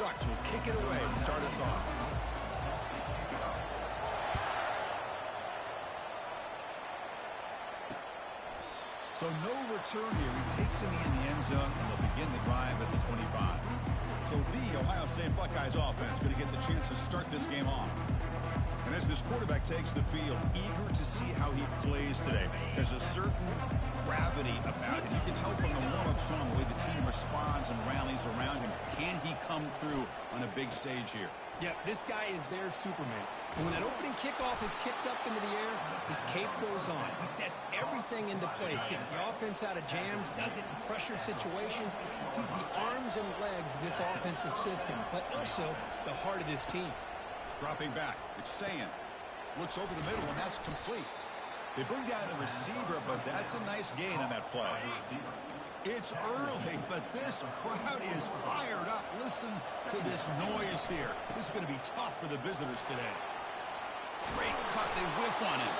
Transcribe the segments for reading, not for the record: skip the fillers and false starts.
Ducks will kick it away to start us off. So no return here. He takes it in the end zone, and they'll begin the drive at the 25. So the Ohio State Buckeyes offense going to get the chance to start this game off. And as this quarterback takes the field, eager to see how he plays today. There's a certain gravity about him. You can tell from the warm-up song the way the team responds and rallies around him. Can he come through on a big stage here? Yeah, this guy is their Superman. And when that opening kickoff is kicked up into the air, his cape goes on. He sets everything into place, gets the offense out of jams, does it in pressure situations. He's the arms and legs of this offensive system, but also the heart of this team. Dropping back, it's Sayan. Looks over the middle, and that's complete. They bring down the receiver, but that's a nice gain on that play. It's early, but this crowd is fired up. Listen to this noise here. This is going to be tough for the visitors today. Great cut. They whiff on him.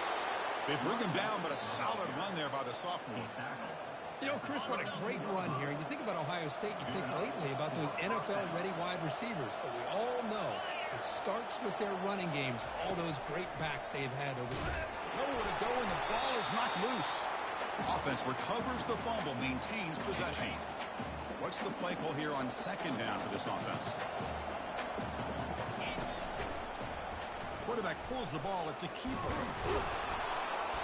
They bring him down, but a solid run there by the sophomore. You know, Chris, what a great run here. And you think about Ohio State, you think lately about those NFL-ready wide receivers. But we all know it starts with their running games, all those great backs they've had over there. Nowhere to go, and the ball is knocked loose. Offense recovers the fumble, maintains possession. What's the play call here on second down for this offense? Quarterback pulls the ball. It's a keeper.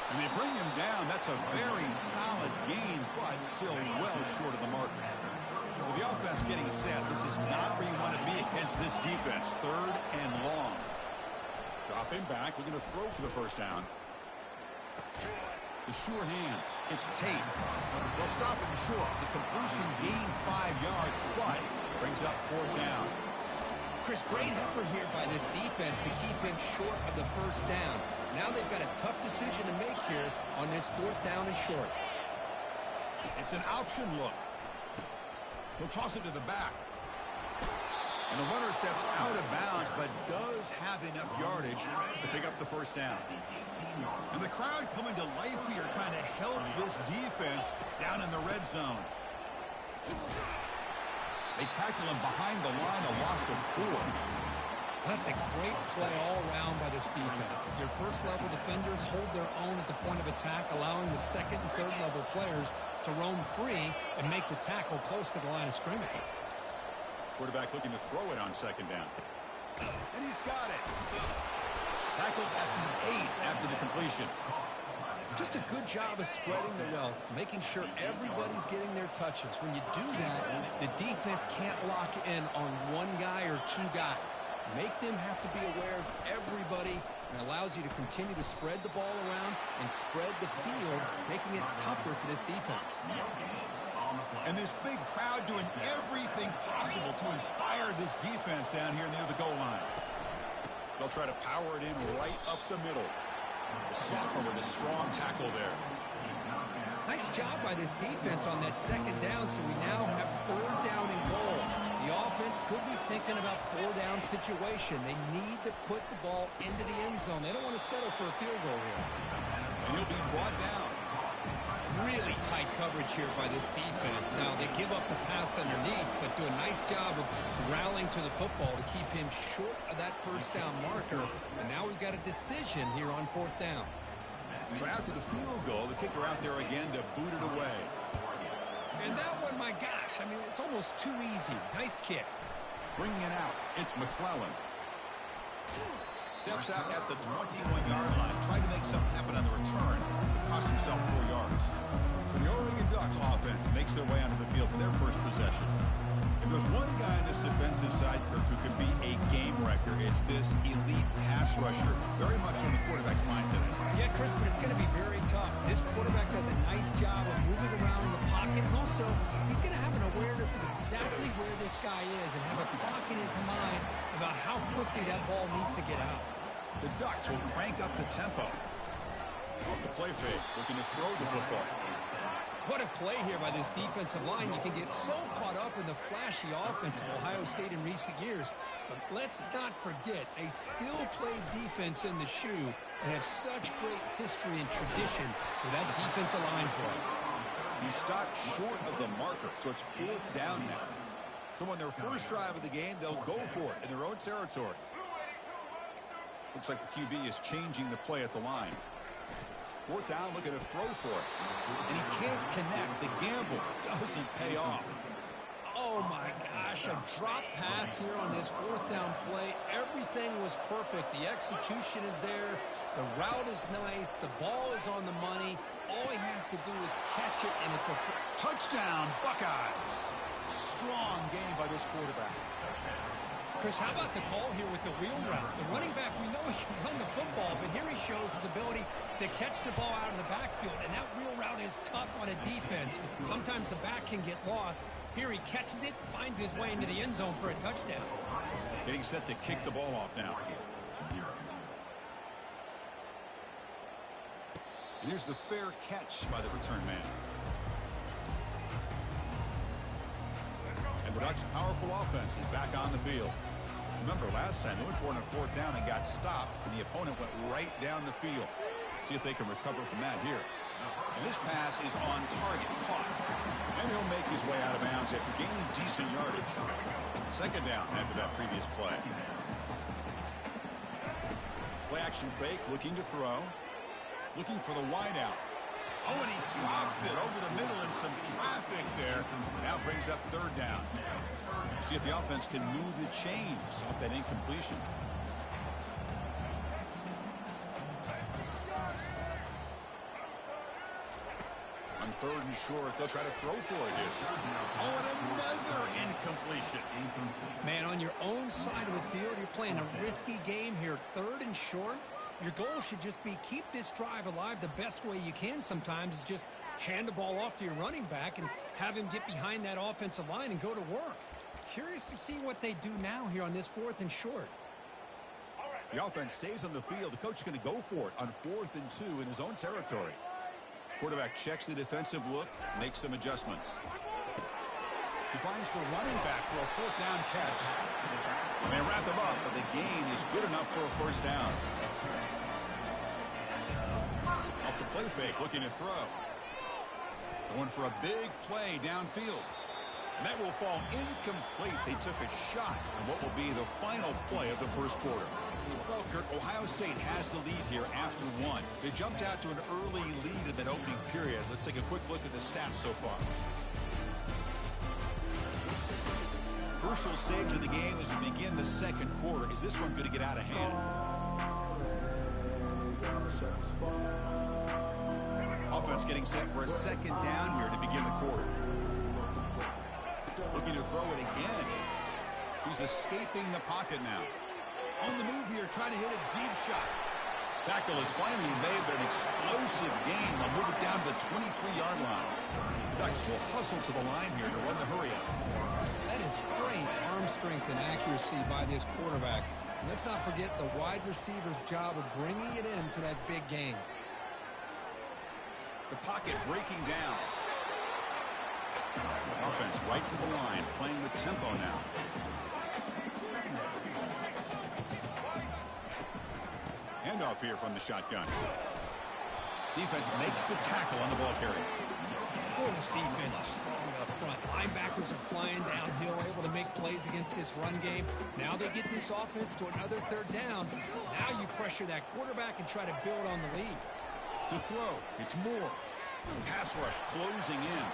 And they bring him down. That's a very solid gain, but still well short of the mark. So the offense getting set. This is not where you want to be against this defense. Third and long. Dropping back. We're going to throw for the first down. The sure hands. It's Tate. They'll stop it short. The completion gained 5 yards, but brings up fourth down. Chris, great effort here by this defense to keep him short of the first down. Now they've got a tough decision to make here on this fourth down and short. It's an option look. He'll toss it to the back. And the runner steps out of bounds, but does have enough yardage to pick up the first down. And the crowd coming to life here, trying to help this defense down in the red zone. They tackle him behind the line, a loss of 4. That's a great play all around by this defense. Your first-level defenders hold their own at the point of attack, allowing the second and third-level players to roam free and make the tackle close to the line of scrimmage. Quarterback looking to throw it on second down. And he's got it. Tackled at the 8 after the completion. Just a good job of spreading the wealth, making sure everybody's getting their touches. When you do that, the defense can't lock in on one guy or 2 guys. Make them have to be aware of everybody, and allows you to continue to spread the ball around and spread the field, making it tougher for this defense. And this big crowd doing everything possible to inspire this defense down here near the goal line. They'll try to power it in right up the middle. The sophomore with a strong tackle there. Nice job by this defense on that second down, so we now have third down and goal. The offense could be thinking about 4-down situation. They need to put the ball into the end zone. They don't want to settle for a field goal here. And he'll be brought down. Really tight coverage here by this defense. Now, they give up the pass underneath, but do a nice job of rallying to the football to keep him short of that first down marker. And now we've got a decision here on fourth down. So after the field goal, the kicker out there again to boot it away. And that one, my gosh, I mean, it's almost too easy. Nice kick. Bringing it out, it's McClellan. Steps out at the 21-yard line. Tried to make something happen on the return. Cost himself 4 yards. So the Oregon Ducks offense makes their way onto the field for their first possession. If there's one guy on this defensive side, Kirk, who can be a game wrecker, it's this elite pass rusher. Very much on the quarterback's mind today. Yeah, Chris, but it's going to be very tough. This quarterback does a nice job of moving around in the pocket, and also he's going to have an awareness of exactly where this guy is and have a clock in his mind about how quickly that ball needs to get out. The Ducks will crank up the tempo. Off the play fake, looking to throw the football. What a play here by this defensive line. You can get so caught up in the flashy offense of Ohio State in recent years. But let's not forget, they still play defense in the shoe and have such great history and tradition with that defensive line play. He stopped short of the marker, so it's fourth down now. So on their first drive of the game, they'll go for it in their own territory. Looks like the QB is changing the play at the line. Fourth down, looking to throw for it. And he can't connect. The gamble doesn't pay off. Oh, my gosh, a drop pass here on this fourth down play. Everything was perfect. The execution is there. The route is nice. The ball is on the money. All he has to do is catch it, and it's a touchdown, Buckeyes. Strong game by this quarterback. Chris, how about the call here with the wheel route? The running back, we know he can run the football, but here he shows his ability to catch the ball out of the backfield, and that wheel route is tough on a defense. Sometimes the back can get lost. Here he catches it, finds his way into the end zone for a touchdown. Getting set to kick the ball off now. And here's the fair catch by the return man. And the Ducks' powerful offense is back on the field. Remember, last time they went for it on fourth down and got stopped, and the opponent went right down the field. See if they can recover from that here. And this pass is on target, caught. And he'll make his way out of bounds after gaining decent yardage. Second down after that previous play. Play action fake, looking to throw. Looking for the wide out. Oh, and he dropped it over the middle and some traffic there. Now brings up third down. See if the offense can move the chains off that incompletion. On third and short, they'll try to throw for it here. Oh, and another incompletion. Man, on your own side of the field, you're playing a risky game here. Third and short. Your goal should just be keep this drive alive the best way you can sometimes is just hand the ball off to your running back and have him get behind that offensive line and go to work. Curious to see what they do now here on this fourth and short. The offense stays on the field. The coach is going to go for it on 4th and 2 in his own territory. Quarterback checks the defensive look, makes some adjustments. He finds the running back for a fourth down catch. And they wrap him up, but the gain is good enough for a first down. Off the play fake, looking to throw. Going for a big play downfield. And that will fall incomplete. They took a shot on what will be the final play of the first quarter. Well, Kurt, Ohio State has the lead here after one. They jumped out to an early lead in that opening period. Let's take a quick look at the stats so far. Crucial stage of the game as we begin the second quarter. Is this one going to get out of hand? Offense getting set for a second down here to begin the quarter. Looking to throw it again. He's escaping the pocket now. On the move here, trying to hit a deep shot. Tackle is finally made, but an explosive game. They'll move it down to the 23-yard line. The Ducks will hustle to the line here to run the hurry up. That is great arm strength and accuracy by this quarterback. And let's not forget the wide receiver's job of bringing it in for that big game. The pocket breaking down. Offense right to the line, playing with tempo now. Handoff here from the shotgun. Defense makes the tackle on the ball carrier. Boy, this defense is strong up front. Linebackers are flying downhill, able to make plays against this run game. Now they get this offense to another third down. Now you pressure that quarterback and try to build on the lead. To throw, it's Moore. Pass rush closing in.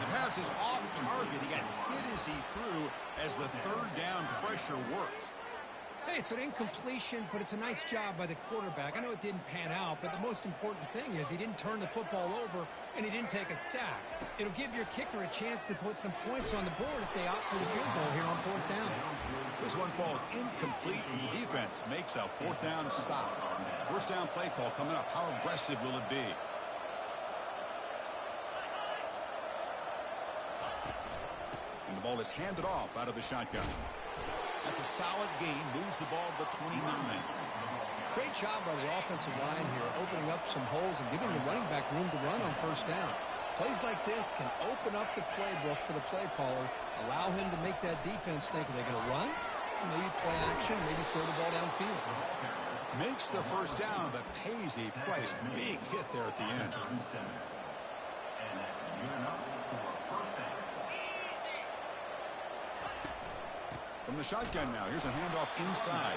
The pass is off target. He got hit as he threw as the third down pressure works. Hey, it's an incompletion, but it's a nice job by the quarterback. I know it didn't pan out, but the most important thing is he didn't turn the football over and he didn't take a sack. It'll give your kicker a chance to put some points on the board if they opt for the field goal here on fourth down. This one falls incomplete, and the defense makes a fourth down stop. First down play call coming up. How aggressive will it be? And the ball is handed off out of the shotgun. That's a solid gain. Moves the ball to the 29. Great job by the offensive line here, opening up some holes and giving the running back room to run on first down. Plays like this can open up the playbook for the play caller, allow him to make that defense think, are they going to run? Maybe play action, maybe throw the ball downfield. Makes the first down, but pays a price. Big hit there at the end. From the shotgun now, here's a handoff inside.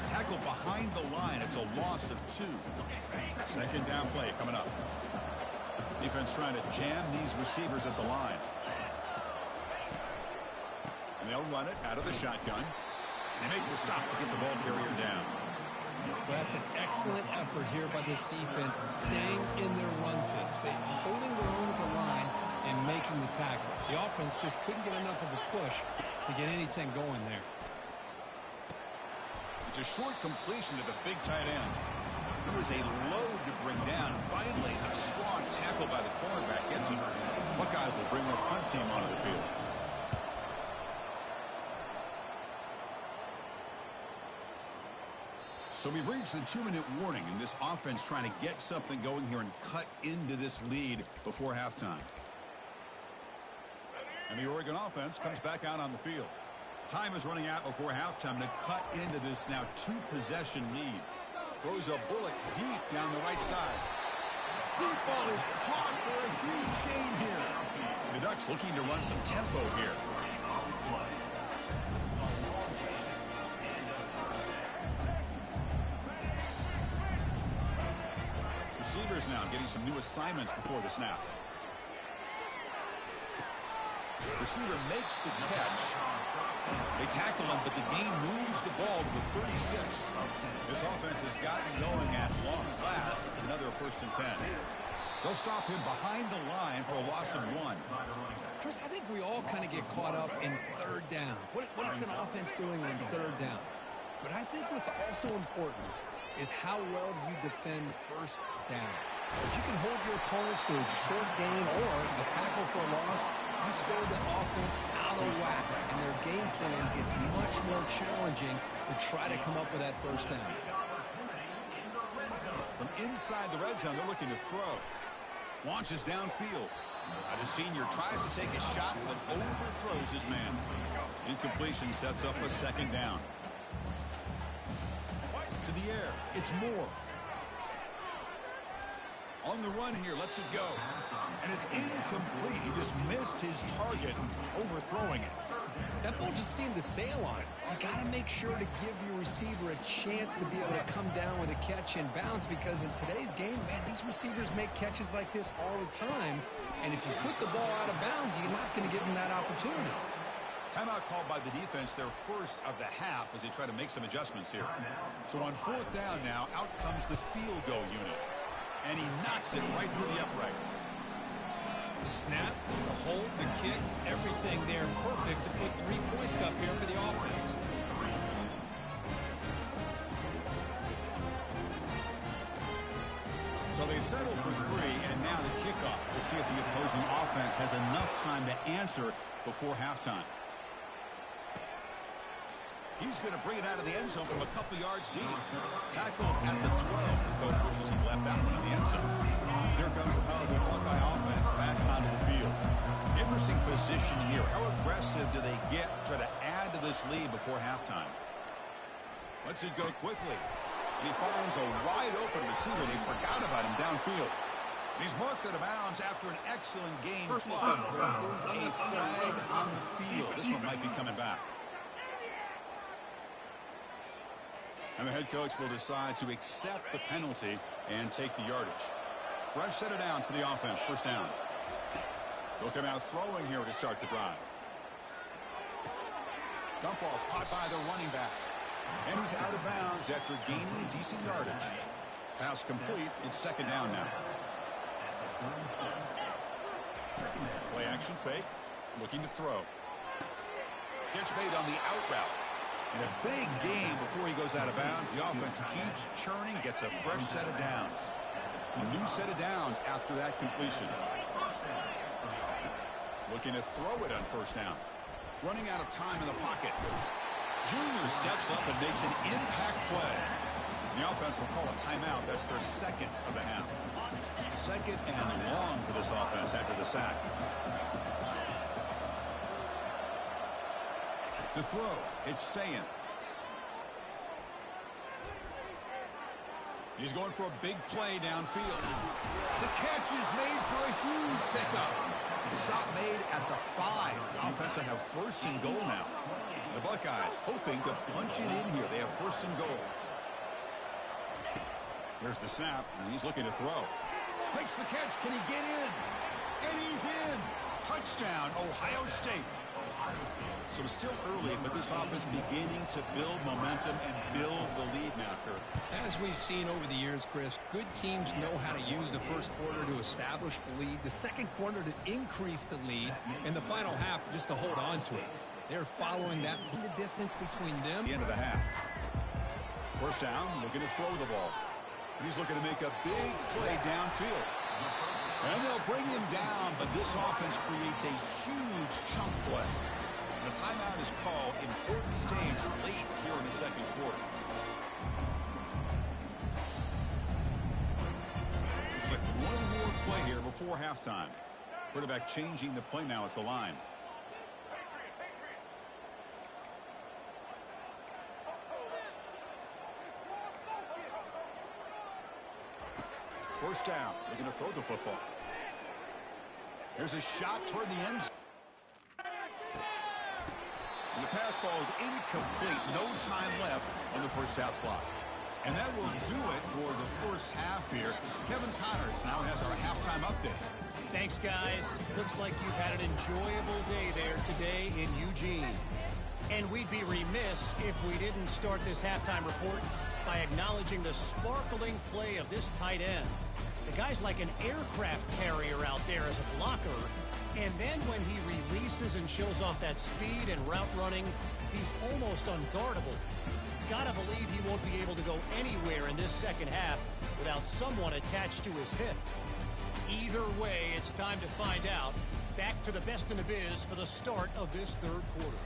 Tackle behind the line. It's a loss of 2. Second down play coming up. Defense trying to jam these receivers at the line. And they'll run it out of the shotgun. And they make the stop to get the ball carrier down. Well, that's an excellent effort here by this defense, staying in their run fit, holding their own at the line and making the tackle. The offense just couldn't get enough of a push to get anything going there. It's a short completion to the big tight end. It was a load to bring down. Finally, a strong tackle by the cornerback gets him. Buckeyes will bring their punt team onto the field. So we've reached the 2-minute warning, and this offense trying to get something going here and cut into this lead before halftime. And the Oregon offense comes back out on the field. Time is running out before halftime to cut into this now 2-possession lead. Throws a bullet deep down the right side. Deep ball is caught for a huge gain here. The Ducks looking to run some tempo here. Receivers now getting some new assignments before the snap. Receiver makes the catch. They tackle him, but the gain moves the ball to the 36. This offense has gotten going at long last. It's another 1st and 10. They'll stop him behind the line for a loss of 1. Chris, I think we all kind of get caught up in 3rd down. What's an offense doing on 3rd down? But I think what's also important is how well you defend 1st down. If you can hold your opponents to a short gain or a tackle for a loss, you throw the offense out of whack, and their game plan gets much more challenging to try to come up with that 1st down. From inside the red zone, they're looking to throw. Launches downfield. The senior tries to take a shot, but overthrows his man. Incompletion sets up a 2nd down. To the air, it's Moore. On the run here, lets it go. And it's incomplete. He just missed his target, overthrowing it. That ball just seemed to sail on it. You got to make sure to give your receiver a chance to be able to come down with a catch and bounce, because in today's game, man, these receivers make catches like this all the time. And if you put the ball out of bounds, you're not going to give them that opportunity. Timeout called by the defense, their 1st of the half, as they try to make some adjustments here. So on 4th down now, out comes the field goal unit. And he knocks it right through the uprights. The snap, the hold, the kick, everything there perfect to put 3 points up here for the offense. So they settle for 3, and now the kickoff. We'll see if the opposing offense has enough time to answer before halftime. He's going to bring it out of the end zone from a couple yards deep. Tackled at the 12. The coach wishes he left that one in the end zone. Here comes the powerful Buckeye offense back onto the field. Interesting position here. How aggressive do they get to try to add to this lead before halftime? Lets it go quickly. And he finds a wide-open receiver. They forgot about him downfield. He's marked out of bounds after an excellent game. There is a flag on the field. This one might be coming back. And the head coach will decide to accept the penalty and take the yardage. Fresh set of downs for the offense. 1st down. They'll come out throwing here to start the drive. Dump ball's caught by the running back. And he's out of bounds after gaining decent yardage. Pass complete. It's 2nd down now. Play action fake. Looking to throw. Catch made on the out route. And a big gain before he goes out of bounds. The offense keeps churning, gets a fresh set of downs. A new set of downs after that completion. Looking to throw it on 1st down. Running out of time in the pocket. Junior steps up and makes an impact play. The offense will call a timeout. That's their 2nd of the half. 2nd and long for this offense after the sack. To throw, it's Sayin. He's going for a big play downfield. The catch is made for a huge pickup. The stop made at the 5. The offense will have 1st and goal now. The Buckeyes hoping to punch it in here. They have first and goal. Here's the snap, and he's looking to throw. Makes the catch. Can he get in? And he's in. Touchdown, Ohio State. So still early, but this offense beginning to build momentum and build the lead now, Kurt. As we've seen over the years, Chris, good teams know how to use the first quarter to establish the lead, the second quarter to increase the lead, and the final half just to hold on to it. They're following that in the distance between them. The end of the half. First down, looking to throw the ball. And he's looking to make a big play downfield. And they'll bring him down, but this offense creates a huge chunk play. The timeout is called. Important stage late here in the second quarter. Looks like one more play here before halftime. Quarterback changing the play now at the line. First down. Looking to throw the football. Here's a shot toward the end zone. And the pass falls incomplete. No time left on the first half clock. And that will do it for the first half here. Kevin Connors now has our halftime update. Thanks, guys. Looks like you've had an enjoyable day there today in Eugene. And we'd be remiss if we didn't start this halftime report by acknowledging the sparkling play of this tight end. The guy's like an aircraft carrier out there as a blocker. And then when he releases and shows off that speed and route running, he's almost unguardable. Gotta believe he won't be able to go anywhere in this second half without someone attached to his hip. Either way, it's time to find out. Back to the best in the biz for the start of this third quarter.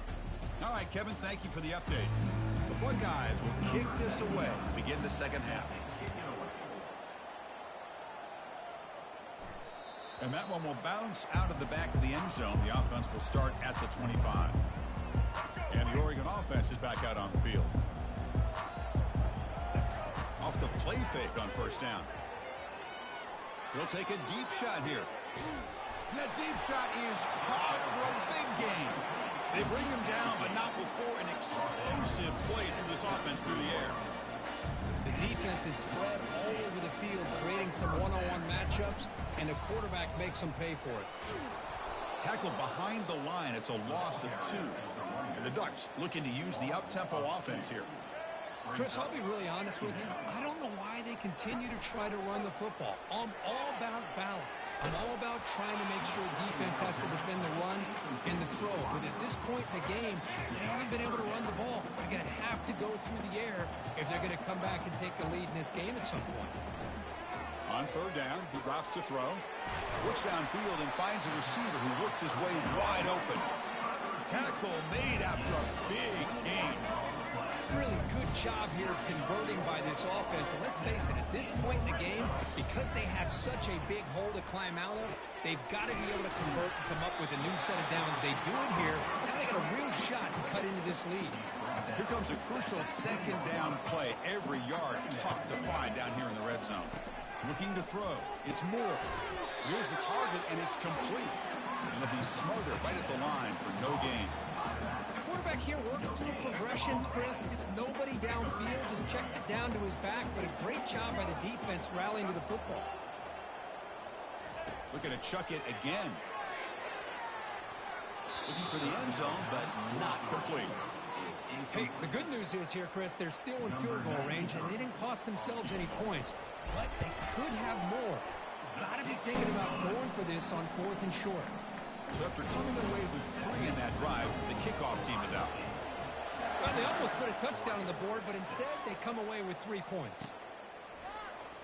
All right, Kevin, thank you for the update. The Buckeyes will kick this away to begin the second half. And that one will bounce out of the back of the end zone. The offense will start at the 25. And the Oregon offense is back out on the field. Off the play fake on first down. He'll take a deep shot here. That deep shot is caught for a big gain. They bring him down, but not before an explosive play through this offense through the air. The defense is spread all over the field, creating some one-on-one matchups, and the quarterback makes them pay for it. Tackled behind the line. It's a loss of 2. And the Ducks looking to use the up-tempo offense here. Chris, I'll be really honest with you. I don't know why they continue to try to run the football. I'm all about balance. I'm all about trying to make sure defense has to defend the run and the throw. But at this point in the game, they haven't been able to run the ball. They're going to have to go through the air if they're going to come back and take the lead in this game at some point. On third down, he drops to throw. Looks downfield and finds a receiver who worked his way wide open. Tackle made after a big gain. Really good job here of converting by this offense. And let's face it, at this point in the game, because they have such a big hole to climb out of, they've got to be able to convert and come up with a new set of downs. They do it here. Now they got a real shot to cut into this lead. Here comes a crucial second down play. Every yard tough to find down here in the red zone. Looking to throw. It's Moore. Here's the target, and it's complete. And it'll be smothered right at the line for no gain. Quarterback here works through progressions, Chris. Just nobody downfield, just checks it down to his back. But a great job by the defense rallying to the football. Looking to chuck it again. Looking for the end zone, but not complete. Hey, the good news is here, Chris, they're still in field goal range, and they didn't cost themselves any points. But they could have more. You've got to be thinking about going for this on 4th and short. So after coming away with 3 in that drive, the kickoff team is out. Well, they almost put a touchdown on the board, but instead they come away with 3 points.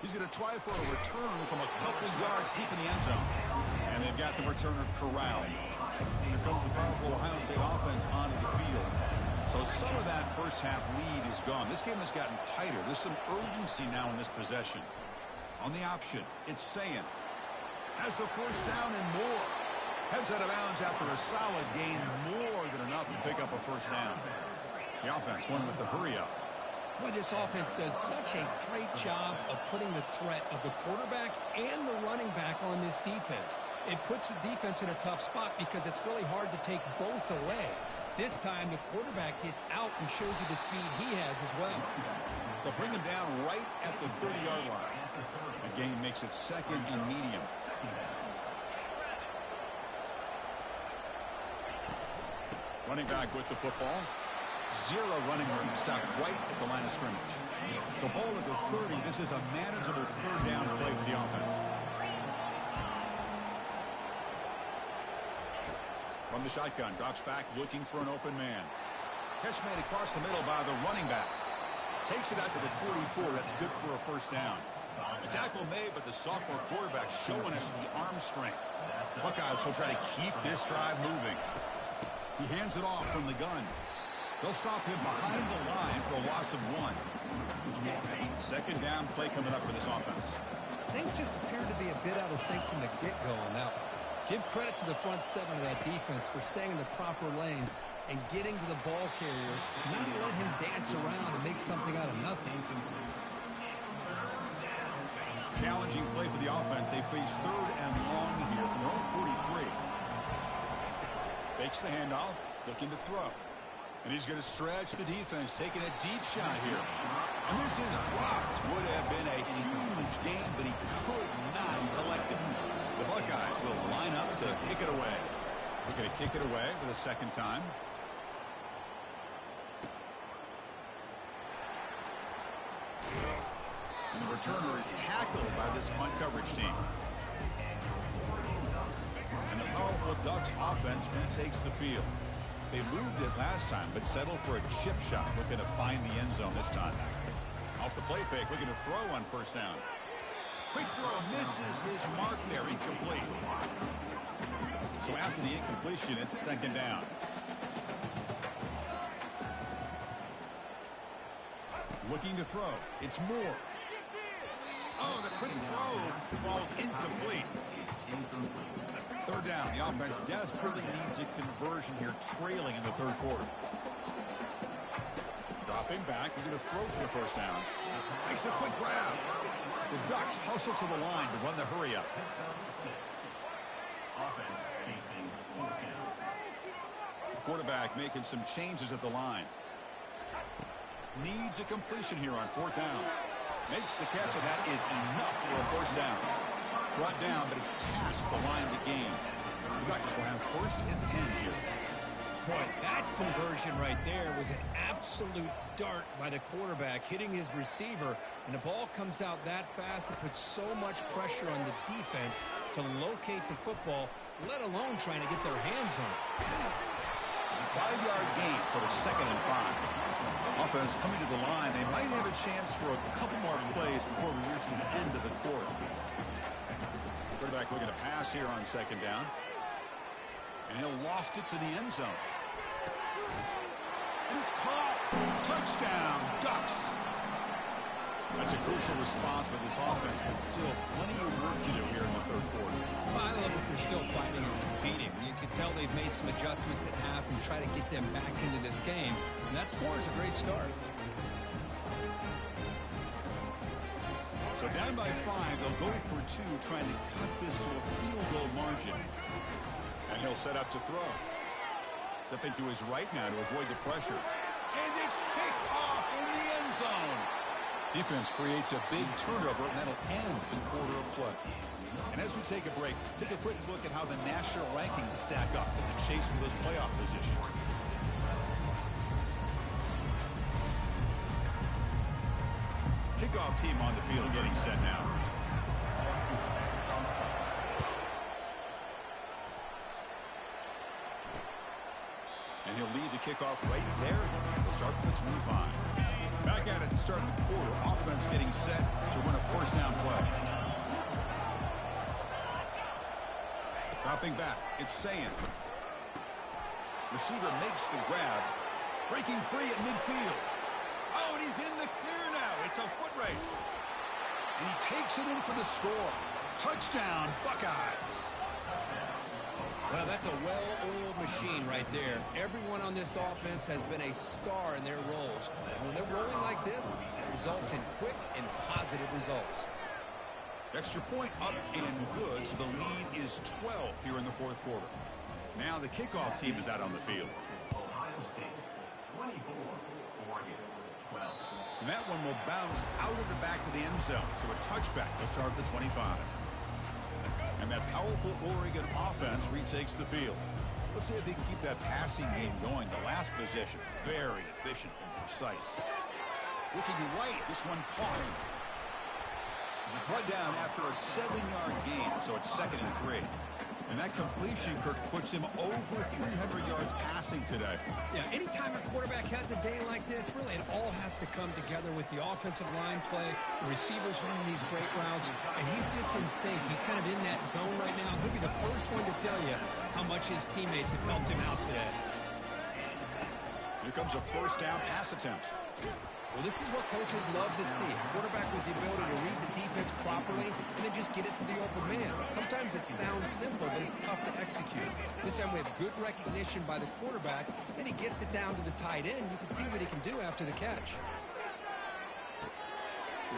He's going to try for a return from a couple yards deep in the end zone. And they've got the returner corralled. Here comes the powerful Ohio State offense onto the field. So some of that first half lead is gone. This game has gotten tighter. There's some urgency now in this possession. On the option, it's Sayin. Has the first down and more. Heads out of bounds after a solid gain, more than enough to pick up a first down. The offense going with the hurry up. Boy, this offense does such a great job of putting the threat of the quarterback and the running back on this defense. It puts the defense in a tough spot because it's really hard to take both away. This time, the quarterback gets out and shows you the speed he has as well. They'll bring him down right at the 30-yard line. The gain makes it 2nd and medium. Running back with the football. 0 running room, stopped right at the line of scrimmage. So ball at the 30. This is a manageable 3rd down play for the offense. From the shotgun, drops back looking for an open man. Catch made across the middle by the running back. Takes it out to the 44. That's good for a 1st down. The tackle made, but the sophomore quarterback showing us the arm strength. Buckeyes will try to keep this drive moving. He hands it off from the gun. They'll stop him behind the line for a loss of 1. 2nd down play coming up for this offense. Things just appear to be a bit out of sync from the get-go on that one. Give credit to the front 7 of that defense for staying in the proper lanes and getting to the ball carrier, not let him dance around and make something out of nothing. Challenging play for the offense. They face 3rd and long here from their own 43. Fakes the handoff, looking to throw. And he's going to stretch the defense, taking a deep shot here. And this is dropped. Would have been a huge gain, but he could not collect it. The Buckeyes will line up to kick it away. They're going to kick it away for the 2nd time. And the returner is tackled by this punt coverage team. And the powerful Ducks offense retakes the field. They moved it last time, but settled for a chip shot, looking to find the end zone this time. Off the play fake, looking to throw on 1st down. Quick throw, misses his mark there, incomplete. So after the incompletion, it's 2nd down. Looking to throw, it's Moore. Oh, the quick throw falls incomplete. 3rd down. The offense desperately needs a conversion here, trailing in the 3rd quarter. Dropping back, we're going to throw for the 1st down. Makes a quick grab. The Ducks hustle to the line to run the hurry up. The quarterback making some changes at the line. Needs a completion here on 4th down. Makes the catch, and that is enough for a 1st down. Brought down, but it's past the line to gain. The Ducks will have 1st and 10 here. Boy, that conversion right there was an absolute dart by the quarterback, hitting his receiver, and the ball comes out that fast. It puts so much pressure on the defense to locate the football, let alone trying to get their hands on it. 5-yard gain, so it's 2nd and 5. Offense coming to the line. They might have a chance for a couple more plays before we reach the end of the quarter. Quarterback looking to pass here on 2nd down. And he'll loft it to the end zone. And it's caught. Touchdown, Ducks. That's a crucial response by this offense, but still plenty of work to do here in the 3rd quarter. Well, I love that they're still fighting and competing. You can tell they've made some adjustments at half and try to get them back into this game. And that score is a great start. So down by 5, they'll go for 2, trying to cut this to a field goal margin. And he'll set up to throw. Stepping to his right now to avoid the pressure. And it's picked off in the end zone. Defense creates a big turnover, and that'll end the quarter of play. And as we take a break, take a quick look at how the national rankings stack up in the chase for those playoff positions. Kickoff team on the field getting set now. And he'll lead the kickoff right there. We'll start from the 25. Back at it to start the quarter. Offense getting set to run a 1st down play. Dropping back. It's Sayan. Receiver makes the grab. Breaking free at midfield. Oh, and he's in the clear now. It's a foot race. And he takes it in for the score. Touchdown, Buckeyes. Well, that's a well-oiled machine right there. Everyone on this offense has been a star in their roles. And when they're rolling like this, it results in quick and positive results. Extra point up and good, so the lead is 12 here in the 4th quarter. Now the kickoff team is out on the field. And that one will bounce out of the back of the end zone. So a touchback to start the 25. And that powerful Oregon offense retakes the field. Let's see if they can keep that passing game going. The last possession, very efficient and precise. Looking right, this one caught. Brought down after a 7-yard gain, so it's 2nd and 3. And that completion, Kirk, puts him over 300 yards passing today. Yeah, anytime a quarterback has a day like this, really it all has to come together with the offensive line play, the receivers running these great routes, and he's just in sync. He's kind of in that zone right now. He'll be the first one to tell you how much his teammates have helped him out today. Here comes a first down pass attempt. Well, this is what coaches love to see. A quarterback with the ability to read the defense properly and then just get it to the open man. Sometimes it sounds simple, but it's tough to execute. This time we have good recognition by the quarterback. Then he gets it down to the tight end. You can see what he can do after the catch.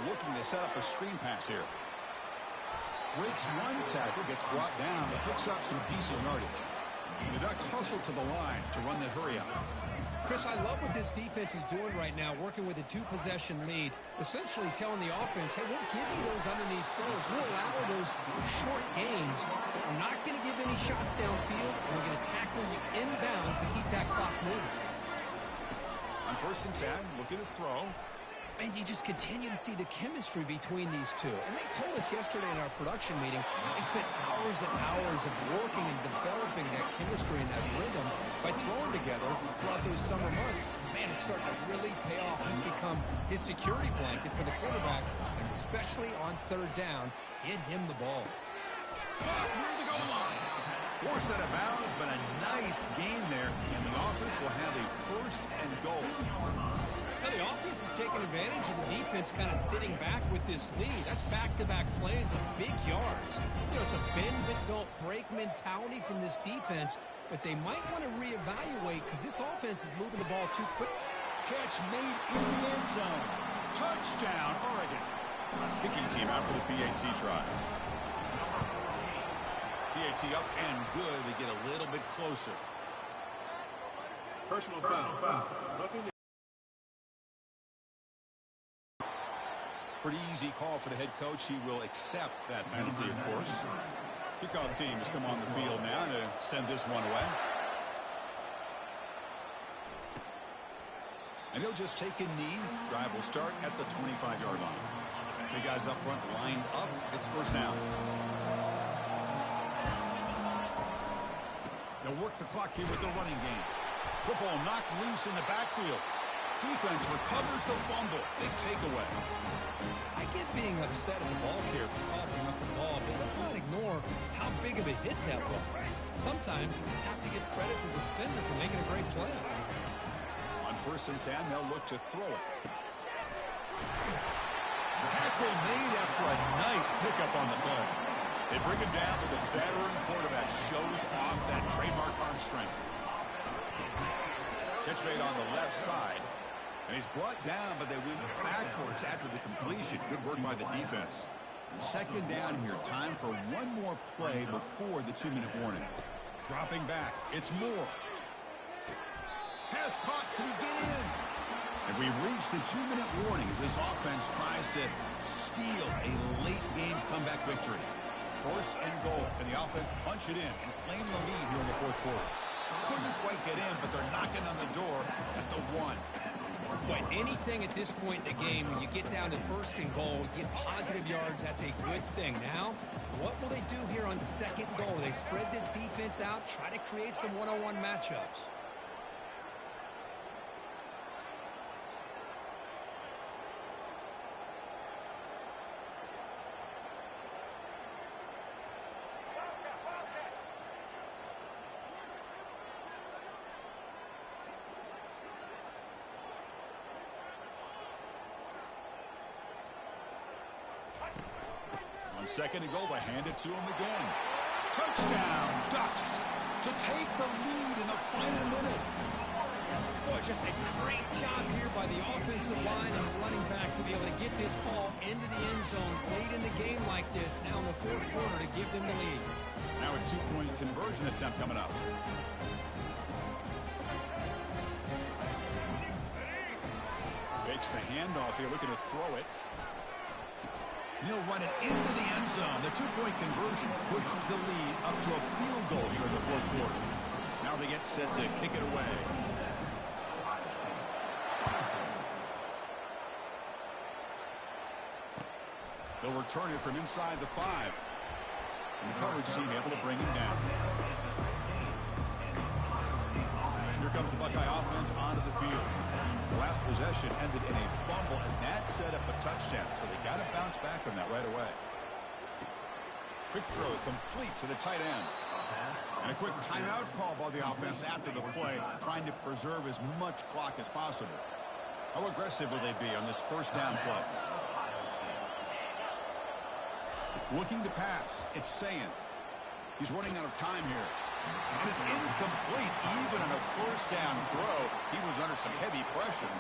Looking to set up a screen pass here. Breaks one tackle, gets brought down, but picks up some decent yardage. The Ducks hustle to the line to run the hurry up. Chris, I love what this defense is doing right now, working with a 2-possession lead, essentially telling the offense, hey, we'll give you those underneath throws. We'll allow those short gains. We're not going to give any shots downfield. We're going to tackle you inbounds to keep that clock moving. On 1st and 10, looking to throw. And you just continue to see the chemistry between these two. And they told us yesterday in our production meeting, they spent hours and hours of working and developing that chemistry and that rhythm by throwing together throughout those summer months. Man, it's starting to really pay off. He's become his security blanket for the quarterback, and especially on 3rd down, get him the ball. Near the goal line. Forced out of bounds, but a nice gain there, and the offense will have a 1st and goal. Now the offense is taking advantage of the defense kind of sitting back with this lead. That's back-to-back plays of big yards. You know, it's a bend-but-don't-break mentality from this defense, but they might want to reevaluate because this offense is moving the ball too quick. Catch made in the end zone. Touchdown, Oregon. Kicking team out for the PAT try. PAT up and good. They get a little bit closer. Personal foul. Roughing the Pretty easy call for the head coach. He will accept that penalty, of course. Kickoff team has come on the field now to send this one away. And he'll just take a knee. Drive will start at the 25-yard line. The guys up front lined up. It's 1st down. They'll work the clock here with the running game. Football knocked loose in the backfield. Defense recovers the fumble. Big takeaway. I get being upset at the ball carrier for coughing up the ball, but let's not ignore how big of a hit that was. Sometimes you just have to give credit to the defender for making a great play. On 1st and 10, they'll look to throw it. Tackle made after a nice pickup on the play. They bring him down, but the veteran quarterback shows off that trademark arm strength. Catch made on the left side. And he's brought down, but they went backwards after the completion. Good work by the defense. 2nd down here. Time for one more play before the 2-minute warning. Dropping back. It's Moore. Pass caught. Can he get in? And we reach the 2-minute warning as this offense tries to steal a late-game comeback victory. 1st and goal. And the offense punch it in and claim the lead here in the 4th quarter. Couldn't quite get in, but they're knocking on the door at the 1. But anything at this point in the game, when you get down to 1st and goal, get positive yards, that's a good thing. Now, what will they do here on 2nd goal? They spread this defense out, try to create some one-on-one matchups. On 2nd and goal, they hand it to him again. Touchdown, Ducks, to take the lead in the final minute. Boy, just a great job here by the offensive line and running back to be able to get this ball into the end zone late in the game like this, now in the 4th quarter to give them the lead. Now a 2-point conversion attempt coming up. Fakes the handoff here, looking to throw it. And he'll run it into the end zone. The two-point conversion pushes the lead up to a field goal here in the fourth quarter. Now they get set to kick it away. They'll return it from inside the 5. And the coverage team able to bring him down. Here comes the Buckeye offense onto the field. The last possession ended in a fumble, and that set up a touchdown, so they got to bounce back from that right away. Quick throw complete to the tight end. And a quick timeout call by the offense after the play, trying to preserve as much clock as possible. How aggressive will they be on this first down play? Looking to pass. It's Sayin. He's running out of time here. And it's incomplete. Even on a first down throw, he was under some heavy pressure.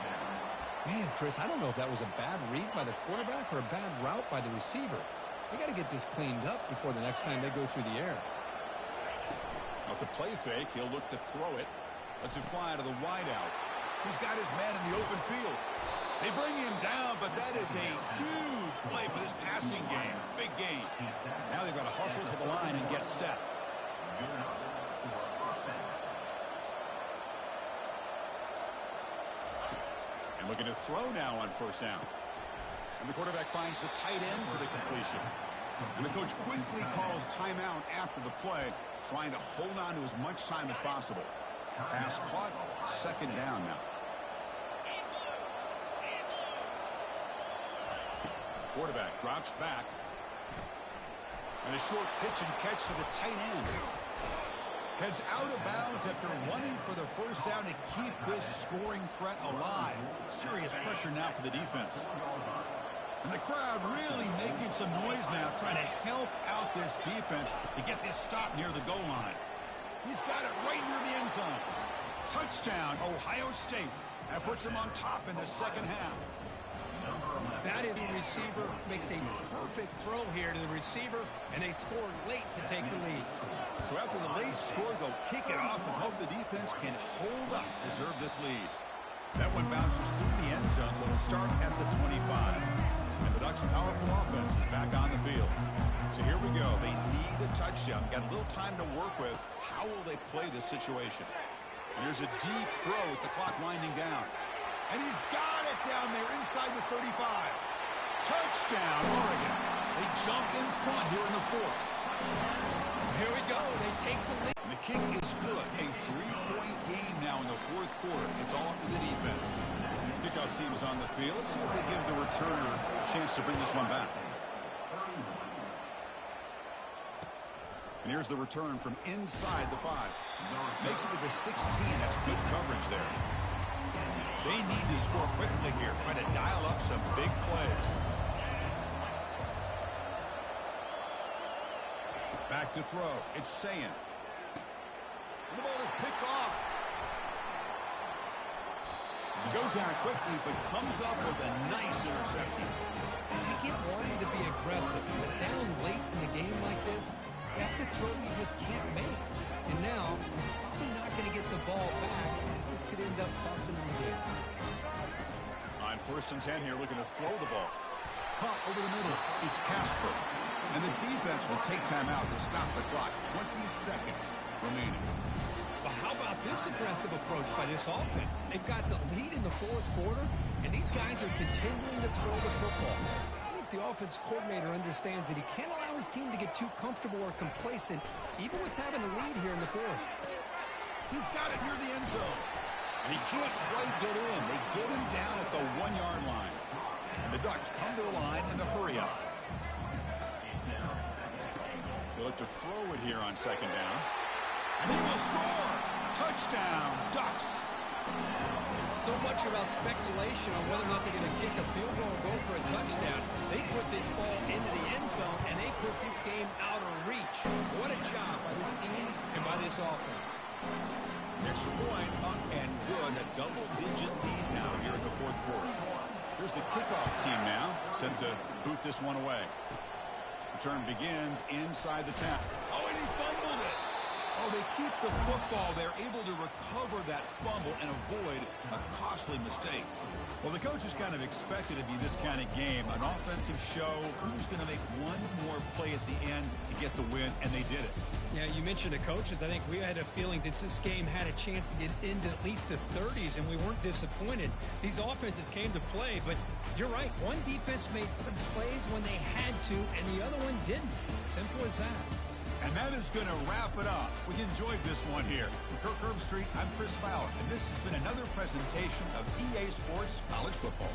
Man, Chris, I don't know if that was a bad read by the quarterback or a bad route by the receiver. They got to get this cleaned up before the next time they go through the air. Off the play fake, he'll look to throw it. Lets it fly to the wideout. He's got his man in the open field. They bring him down, but that is a huge play for this passing game. Big game. Now they've got to hustle to the line and get set. And looking to throw now on first down. And the quarterback finds the tight end for the completion. And the coach quickly calls timeout after the play, trying to hold on to as much time as possible. Pass caught, second down now. Quarterback drops back. And a short pitch and catch to the tight end. Heads out of bounds after running for the first down to keep this scoring threat alive. Serious pressure now for the defense. And the crowd really making some noise now, trying to help out this defense to get this stop near the goal line. He's got it right near the end zone. Touchdown, Ohio State. That puts him on top in the second half. That is the receiver, makes a perfect throw here to the receiver, and they score late to take the lead. So after the late score, they'll kick it off and hope the defense can hold up, preserve this lead. That one bounces through the end zone, so they'll start at the 25. And the Ducks' powerful offense is back on the field. So here we go. They need a touchdown. Got a little time to work with. How will they play this situation? And here's a deep throw with the clock winding down. And he's got it down there inside the 35. Touchdown, Oregon. They jump in front here in the fourth. Here we go. They take the lead. And the kick is good. A three-point game now in the fourth quarter. It's all up to the defense. Kickoff team is on the field. Let's see if they give the returner a chance to bring this one back. And here's the return from inside the 5. Makes it to the 16. That's good coverage there. They need to score quickly here, trying to dial up some big plays. Back to throw. It's Sayin. The ball is picked off. He goes down quickly, but comes up with a nice interception. I get wanting to be aggressive, but down late in a game like this, that's a throw you just can't make. And now, probably not going to get the ball back. This could end up costing them the game. On 1st and 10 here, looking to throw the ball. Caught over the middle. It's Casper. And the defense will take time out to stop the clock. 20 seconds remaining. But how about this aggressive approach by this offense? They've got the lead in the fourth quarter, and these guys are continuing to throw the football. I think the offense coordinator understands that he can't allow his team to get too comfortable or complacent, even with having a lead here in the fourth. He's got it near the end zone. And he can't quite get in. They get him down at the 1-yard line. And the Ducks come to the line in the hurry up. They look to throw it here on second down. And he will score. Touchdown, Ducks. So much about speculation on whether or not they're going to kick a field goal or go for a touchdown. They put this ball into the end zone, and they put this game out of reach. What a job by this team and by this offense. Extra point up and good. A double-digit lead now here in the fourth quarter. Here's the kickoff team now, set to boot this one away. Return begins inside the 10. Oh, and he fumbled it. Well, they keep the football. They're able to recover that fumble and avoid a costly mistake. Well, the coaches kind of expected it to be this kind of game, an offensive show. Who's going to make one more play at the end to get the win, and they did it. Yeah, you mentioned the coaches. I think we had a feeling that this game had a chance to get into at least the 30s, and we weren't disappointed. These offenses came to play, but you're right. One defense made some plays when they had to, and the other one didn't. Simple as that. And that is going to wrap it up. We enjoyed this one here. From Kirk Herbstreit, I'm Chris Fowler, and this has been another presentation of EA Sports College Football.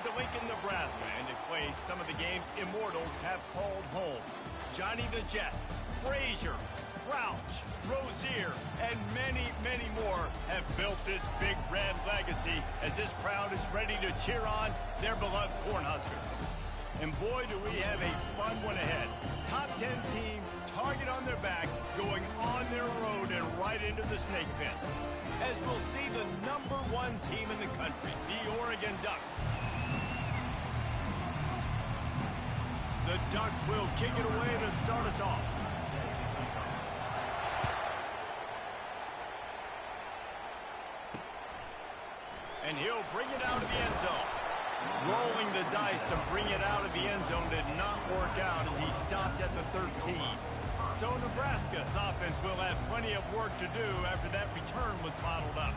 to Lincoln, Nebraska, and to play some of the game's immortals have called home. Johnny the Jet, Frazier, Crouch, Rozier, and many, many more have built this Big Red legacy as this crowd is ready to cheer on their beloved Cornhuskers. And boy, do we have a fun one ahead. Top 10 team, target on their back, going on their road and right into the snake pit. As we'll see the #1 team in the country, the Oregon Ducks. The Ducks will kick it away to start us off. And he'll bring it out of the end zone. Rolling the dice to bring it out of the end zone did not work out as he stopped at the 13. So Nebraska's offense will have plenty of work to do after that return was bottled up.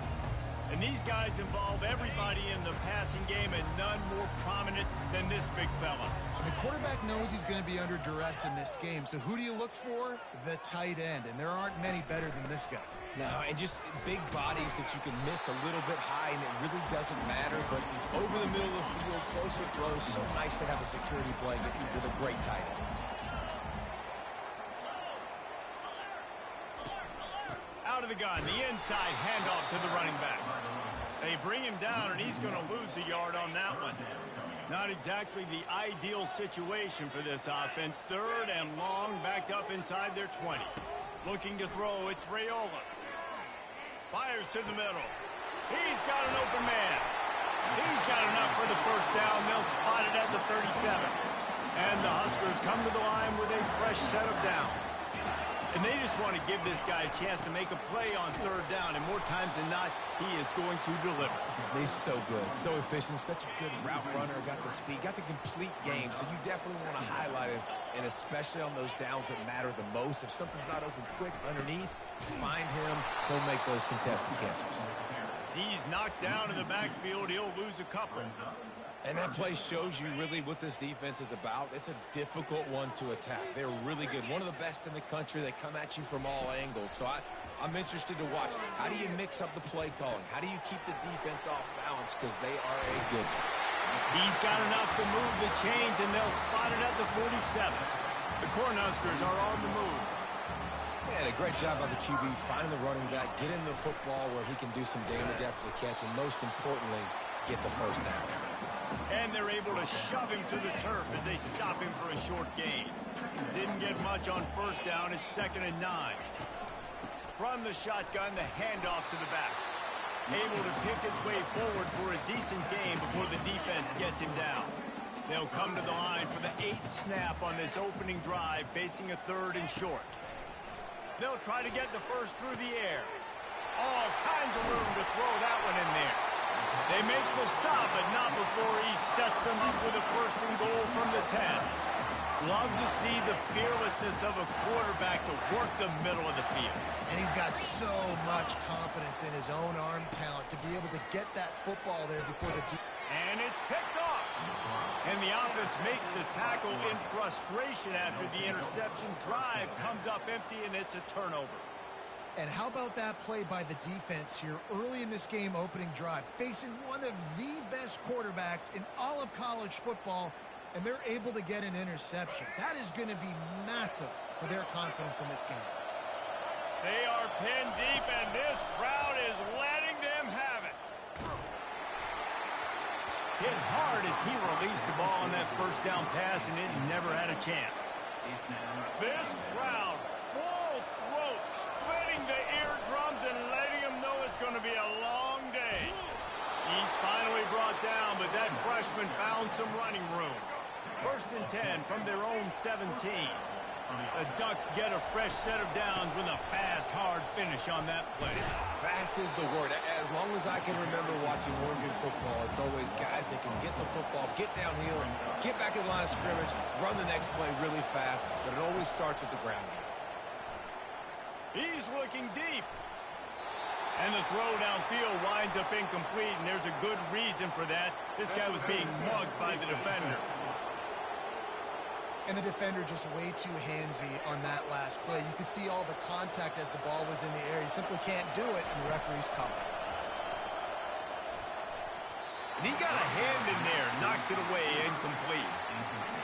And these guys involve everybody in the passing game, and none more prominent than this big fella. The quarterback knows he's going to be under duress in this game, so who do you look for? The tight end, and there aren't many better than this guy. No, and just big bodies that you can miss a little bit high, and it really doesn't matter, but over the middle of the field, closer throws, so nice to have a security blanket with a great tight end. Out of the gun, the inside handoff to the running back. They bring him down, and he's going to lose a yard on that one. Not exactly the ideal situation for this offense. 3rd and long, backed up inside their 20. Looking to throw, it's Raiola. Fires to the middle. He's got an open man. He's got enough for the first down. They'll spot it at the 37. And the Huskers come to the line with a fresh set of downs. And they just want to give this guy a chance to make a play on 3rd down, and more times than not, he is going to deliver. He's so good, so efficient, such a good route runner, got the speed, got the complete game, so you definitely want to highlight him, and especially on those downs that matter the most. If something's not open quick underneath, find him, he'll make those contested catches. He's knocked down in the backfield. He'll lose a couple. And that play shows you really what this defense is about. It's a difficult one to attack. They're really good. One of the best in the country. They come at you from all angles. So I'm interested to watch. How do you mix up the play calling? How do you keep the defense off balance? Because they are a good one. He's got enough to move the chains, and they'll spot it at the 47. The Cornhuskers are on the move. Man, a great job by the QB finding the running back, get him the football where he can do some damage after the catch, and most importantly, get the first down. And they're able to shove him to the turf as they stop him for a short gain. Didn't get much on 1st down. It's 2nd and 9. From the shotgun, the handoff to the back. Able to pick his way forward for a decent gain before the defense gets him down. They'll come to the line for the 8th snap on this opening drive, facing a 3rd and short. They'll try to get the first through the air. All kinds of room to throw that one in there. They make the stop, but not before he sets them up with a 1st and goal from the 10. Love to see the fearlessness of a quarterback to work the middle of the field. And he's got so much confidence in his own arm talent to be able to get that football there before the... And it's picked off. And the offense makes the tackle in frustration after the interception. Drive comes up empty, and it's a turnover. And how about that play by the defense here early in this game opening drive, facing one of the best quarterbacks in all of college football, and they're able to get an interception. That is going to be massive for their confidence in this game. They are pinned deep, and this crowd is letting them have it. Hit hard as he released the ball on that 1st down pass, and it never had a chance. This crowd, full throat, splitting the eardrums and letting them know it's going to be a long day. He's finally brought down, but that freshman found some running room. 1st and 10 from their own 17. The Ducks get a fresh set of downs with a fast, hard finish on that play. Fast is the word. As long as I can remember watching Oregon football, it's always guys that can get the football, get downhill, get back in the line of scrimmage, run the next play really fast, but it always starts with the ground game. He's looking deep. And the throw downfield winds up incomplete, and there's a good reason for that. This guy was being mugged by the defender. And the defender just way too handsy on that last play. You could see all the contact as the ball was in the air. He simply can't do it, and the referee's called. And he got a hand in there, knocks it away, incomplete.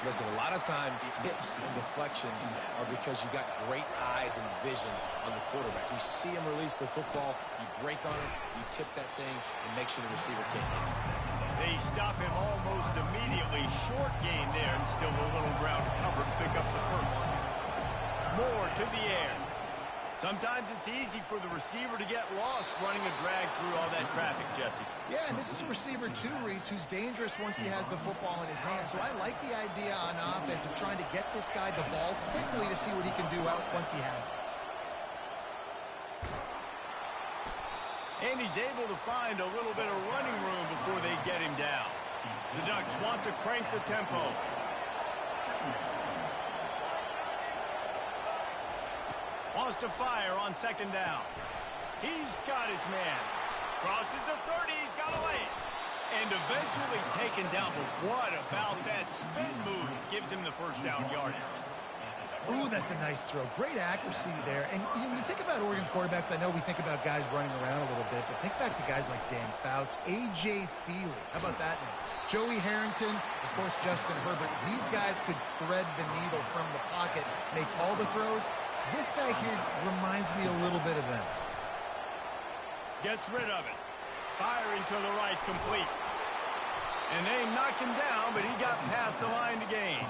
Listen, a lot of time, tips and deflections are because you got great eyes and vision on the quarterback. You see him release the football, you break on it, you tip that thing, and make sure the receiver can't hit it. They stop him almost immediately. Short gain there, and still a little ground covered to pick up the first. More to the air. Sometimes it's easy for the receiver to get lost running a drag through all that traffic, Jesse. Yeah, and this is a receiver too, Reese, who's dangerous once he has the football in his hands. So I like the idea on offense of trying to get this guy the ball quickly to see what he can do out once he has it. And he's able to find a little bit of running room before they get him down. The Ducks want to crank the tempo. Wants to fire on second down. He's got his man. Crosses the 30. He's got away. And eventually taken down. But what about that spin move? Gives him the first down yardage. Ooh, that's a nice throw. Great accuracy there. And when you think about Oregon quarterbacks, I know we think about guys running around a little bit, but think back to guys like Dan Fouts, A.J. Feely. How about that name? Joey Harrington, of course, Justin Herbert. These guys could thread the needle from the pocket, make all the throws. This guy here reminds me a little bit of them. Gets rid of it. Firing to the right, complete. And they knocked him down, but he got past the line to gain.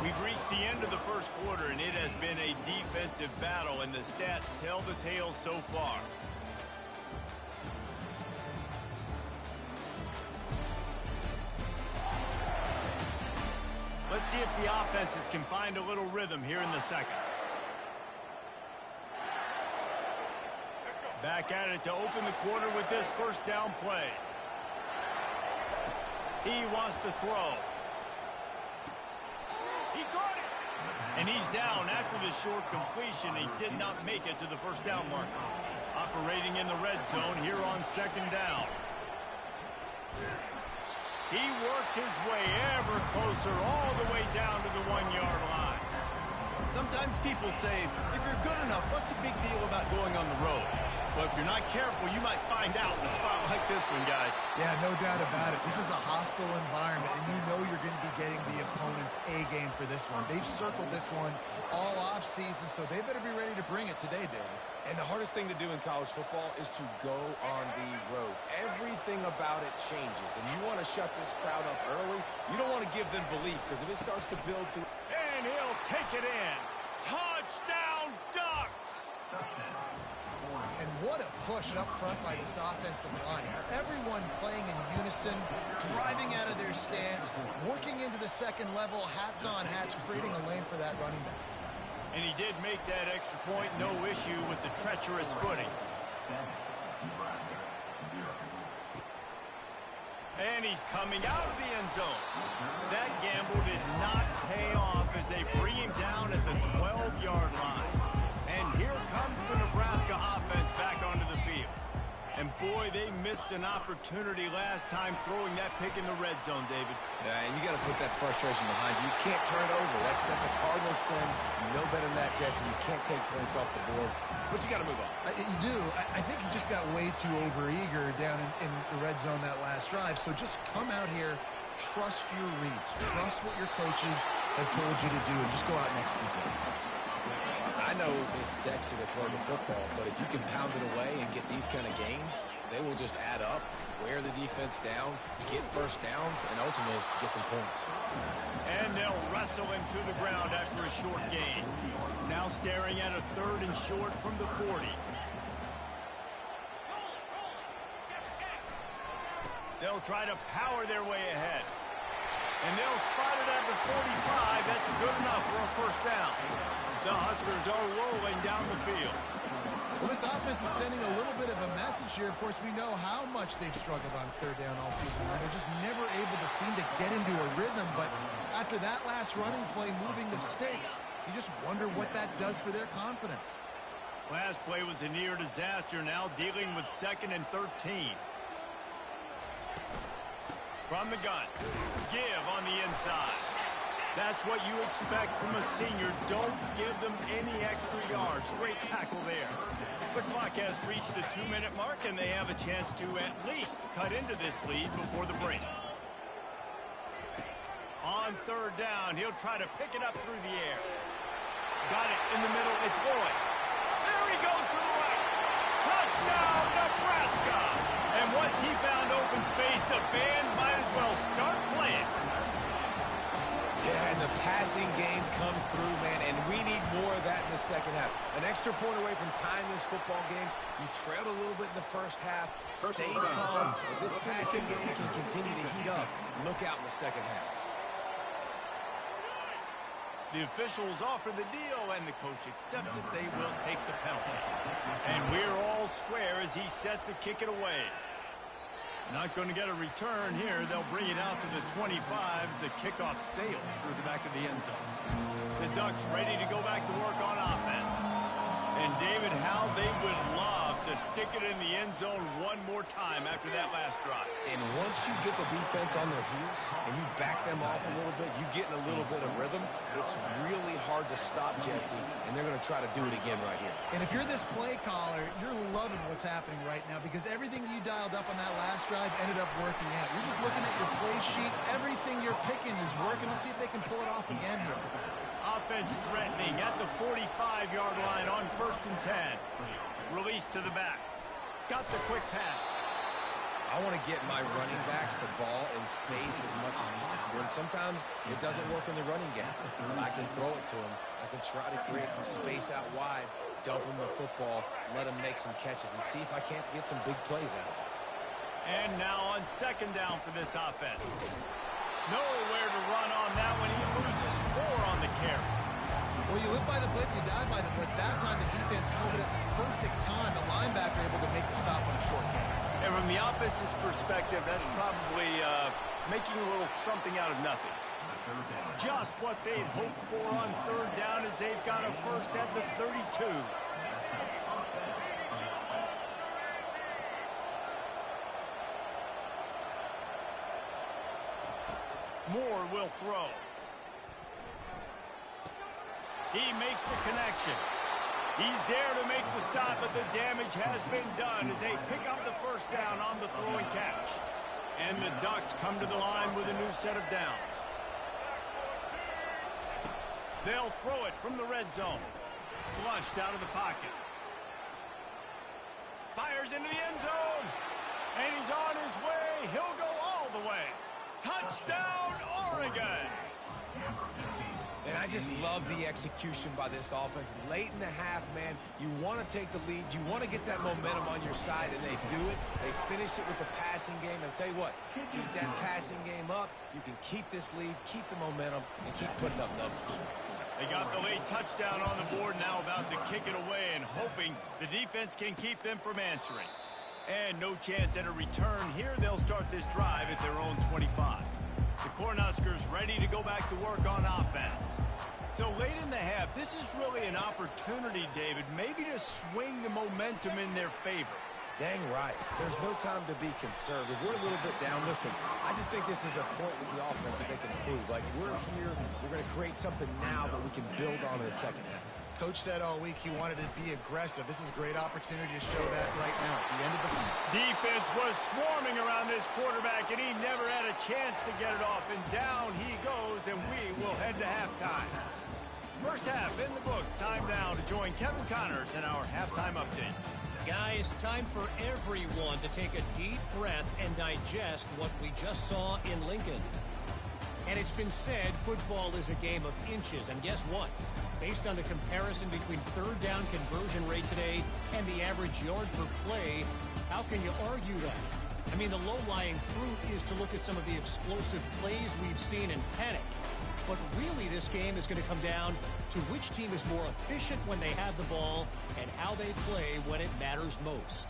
We've reached the end of the first quarter, and it has been a defensive battle, and the stats tell the tale so far. Let's see if the offenses can find a little rhythm here in the second. Back at it to open the quarter with this first down play. He wants to throw. He caught it. And he's down after the short completion. He did not make it to the first down marker. Operating in the red zone here on second down. He works his way ever closer all the way down to the 1-yard line. Sometimes people say, if you're good enough, what's the big deal about going on the road? Well, if you're not careful, you might find out in a spot like this one, guys. Yeah, no doubt about it. This is a hostile environment, and you know you're going to be getting the opponent's A-game for this one. They've circled this one all off-season, so they better be ready to bring it today, David. And the hardest thing to do in college football is to go on the road. Everything about it changes, and you want to shut this crowd up early. You don't want to give them belief, because if it starts to build through... And he'll take it in. Touchdown, Ducks! And what a push up front by this offensive line. Everyone playing in unison, driving out of their stance, working into the second level, hats on hats, creating a lane for that running back. And he did make that extra point, no issue with the treacherous footing. And he's coming out of the end zone. That gamble did not pay off as they bring him down at the 12-yard line. And here comes the Nebraska offense back onto the field. And boy, they missed an opportunity last time throwing that pick in the red zone, David. Yeah, and you got to put that frustration behind you. You can't turn it over. That's a cardinal sin. You know better than that, Jesse. You can't take points off the board. But you got to move on. You do. I think he just got way too overeager down in the red zone that last drive. So just come out here, trust your reads, trust what your coaches have told you to do, and just go out and execute the offense. I know it's sexy to throw the football, but if you can pound it away and get these kind of gains, they will just add up, wear the defense down, get first downs, and ultimately get some points. And they'll wrestle him to the ground after a short gain. Now staring at a 3rd and short from the 40. They'll try to power their way ahead. And they'll spot it at the 45. That's good enough for a first down. The Huskers are rolling down the field. Well, this offense is sending a little bit of a message here. Of course, we know how much they've struggled on 3rd down all season long. They're just never able to seem to get into a rhythm. But after that last running play, moving the stakes, you just wonder what that does for their confidence. Last play was a near disaster. Now dealing with 2nd and 13. From the gun. Give on the inside. That's what you expect from a senior. Don't give them any extra yards. Great tackle there. The clock has reached the 2-minute mark, and they have a chance to at least cut into this lead before the break. On third down, he'll try to pick it up through the air. Got it in the middle. It's Lloyd. There he goes to the right. Touchdown, Nebraska! And once he found open space, the band might as well start playing. Yeah, and the passing game comes through, man, and we need more of that in the second half. An extra point away from tying this football game. You trailed a little bit in the first half, stayed calm. If this passing game can continue to heat up, look out in the second half. The officials offer the deal, and the coach accepts it. They will take the penalty. And we're all square as he's set to kick it away. Not going to get a return here. They'll bring it out to the 25 as the kickoff sails through the back of the end zone. The Ducks ready to go back to work on offense. And David, how they would love to stick it in the end zone one more time after that last drive. And once you get the defense on their heels and you back them off a little bit, you get in a little bit of rhythm, it's really hard to stop Jesse, and they're going to try to do it again right here. And if you're this play caller, you're loving what's happening right now because everything you dialed up on that last drive ended up working out. You're just looking at your play sheet. Everything you're picking is working. Let's see if they can pull it off again here. Offense threatening at the 45-yard line on 1st and 10. Release to the back. Got the quick pass. I want to get my running backs the ball in space as much as possible, and sometimes it doesn't work in the running game. I can throw it to them. I can try to create some space out wide, dump them the football, let them make some catches, and see if I can't get some big plays out of it. And now on 2nd down for this offense. Nowhere to run on that one. He loses 4 on the carry. Well, you live by the blitz, you die by the blitz. That time the defense called it at the perfect time. The linebacker able to make the stop on a short game. And from the offense's perspective, that's probably making a little something out of nothing. Just what they'd hoped for on 3rd down as they've got a first at the 32. Moore will throw. He makes the connection. He's there to make the stop, but the damage has been done as they pick up the first down on the throw and catch. And the Ducks come to the line with a new set of downs. They'll throw it from the red zone. Flushed out of the pocket. Fires into the end zone. And he's on his way. He'll go all the way. Touchdown, Oregon! And I just love the execution by this offense. Late in the half, man, you want to take the lead. You want to get that momentum on your side, and they do it. They finish it with the passing game. And I'll tell you what, keep that passing game up. You can keep this lead, keep the momentum, and keep putting up numbers. They got the late touchdown on the board, now about to kick it away and hoping the defense can keep them from answering. And no chance at a return here. They'll start this drive at their own 25. The Cornhuskers ready to go back to work on offense. So late in the half, this is really an opportunity, David, maybe to swing the momentum in their favor. Dang right. There's no time to be conservative. We're a little bit down. Listen, I just think this is a point with the offense that they can prove. Like, we're here, we're going to create something now that we can build on in the second half. Coach said all week he wanted to be aggressive. This is a great opportunity to show that right now at the end of the field. Defense was swarming around this quarterback, and he never had a chance to get it off. And down he goes, and we will head to halftime. First half in the books. Time now to join Kevin Connors in our halftime update. Guys, time for everyone to take a deep breath and digest what we just saw in Lincoln. And it's been said football is a game of inches. And guess what? Based on the comparison between 3rd down conversion rate today and the average yard per play, how can you argue that? I mean, the low-lying fruit is to look at some of the explosive plays we've seen and panic. But really, this game is going to come down to which team is more efficient when they have the ball and how they play when it matters most.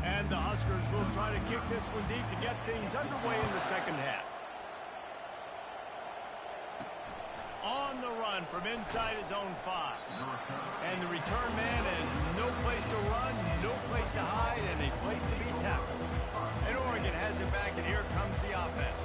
And the Huskers will try to kick this one deep to get things underway in the second half. On on the run from inside his own 5. And the return man has no place to run, no place to hide, and a place to be tackled. And Oregon has it back, and here comes the offense.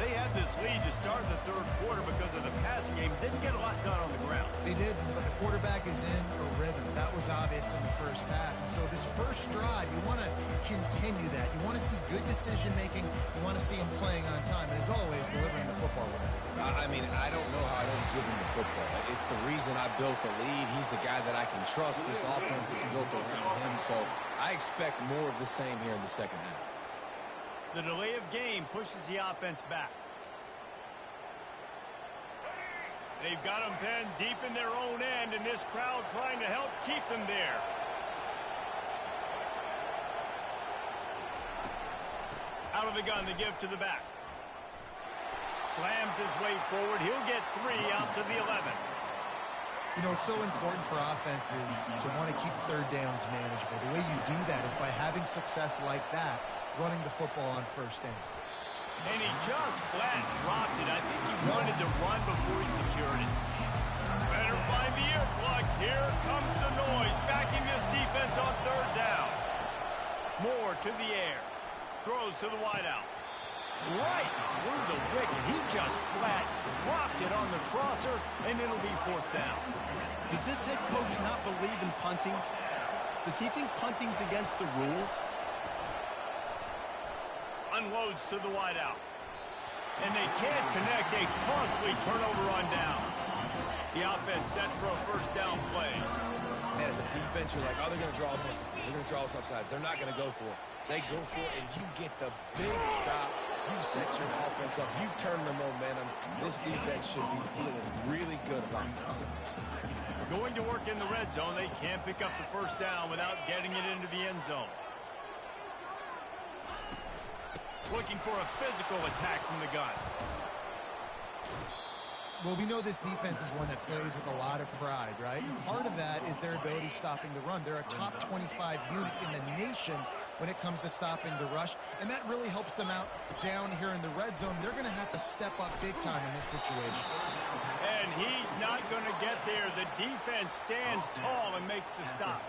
They had this lead to start the third quarter because of the passing game. Didn't get a lot done on the ground. They did, but the quarterback is in a rhythm. That was obvious in the first half. And so this first drive, you want to continue that. You want to see good decision-making. You want to see him playing on time. And as always, delivering the football with it. I mean, I don't know how I don't give him the football. It's the reason I built the lead. He's the guy that I can trust. This offense is built around him, so I expect more of the same here in the second half. The delay of game pushes the offense back. They've got them pinned deep in their own end, and this crowd trying to help keep them there. Out of the gun, they give to the back. Slams his way forward. He'll get 3 out to the 11. You know, it's so important for offenses to want to keep third downs manageable. The way you do that is by having success like that, running the football on first down. And he just flat dropped it. I think he wanted to run before he secured it. Better find the earplugs. Here comes the noise, backing this defense on third down. Moore to the air. Throws to the wideout. Right through the wicket. He just flat dropped it on the crosser, and it'll be fourth down. Does this head coach not believe in punting? Does he think punting's against the rules? Unloads to the wideout. And they can't connect. A costly turnover on downs. The offense set for a first down play. Man, as a defense, you're like, oh, they're going to draw us offside. They're going to draw us offside. They're not going to go for it. They go for it, and you get the big stop. You've set your offense up. You've turned the momentum. This defense should be feeling really good about themselves. Going to work in the red zone. They can't pick up the first down without getting it into the end zone. Looking for a physical attack from the gun. Well, we know this defense is one that plays with a lot of pride, right? And part of that is their ability stopping the run. They're a top 25 unit in the nation when it comes to stopping the rush, and that really helps them out down here in the red zone. They're going to have to step up big time in this situation. And he's not going to get there. The defense stands tall and makes the stop.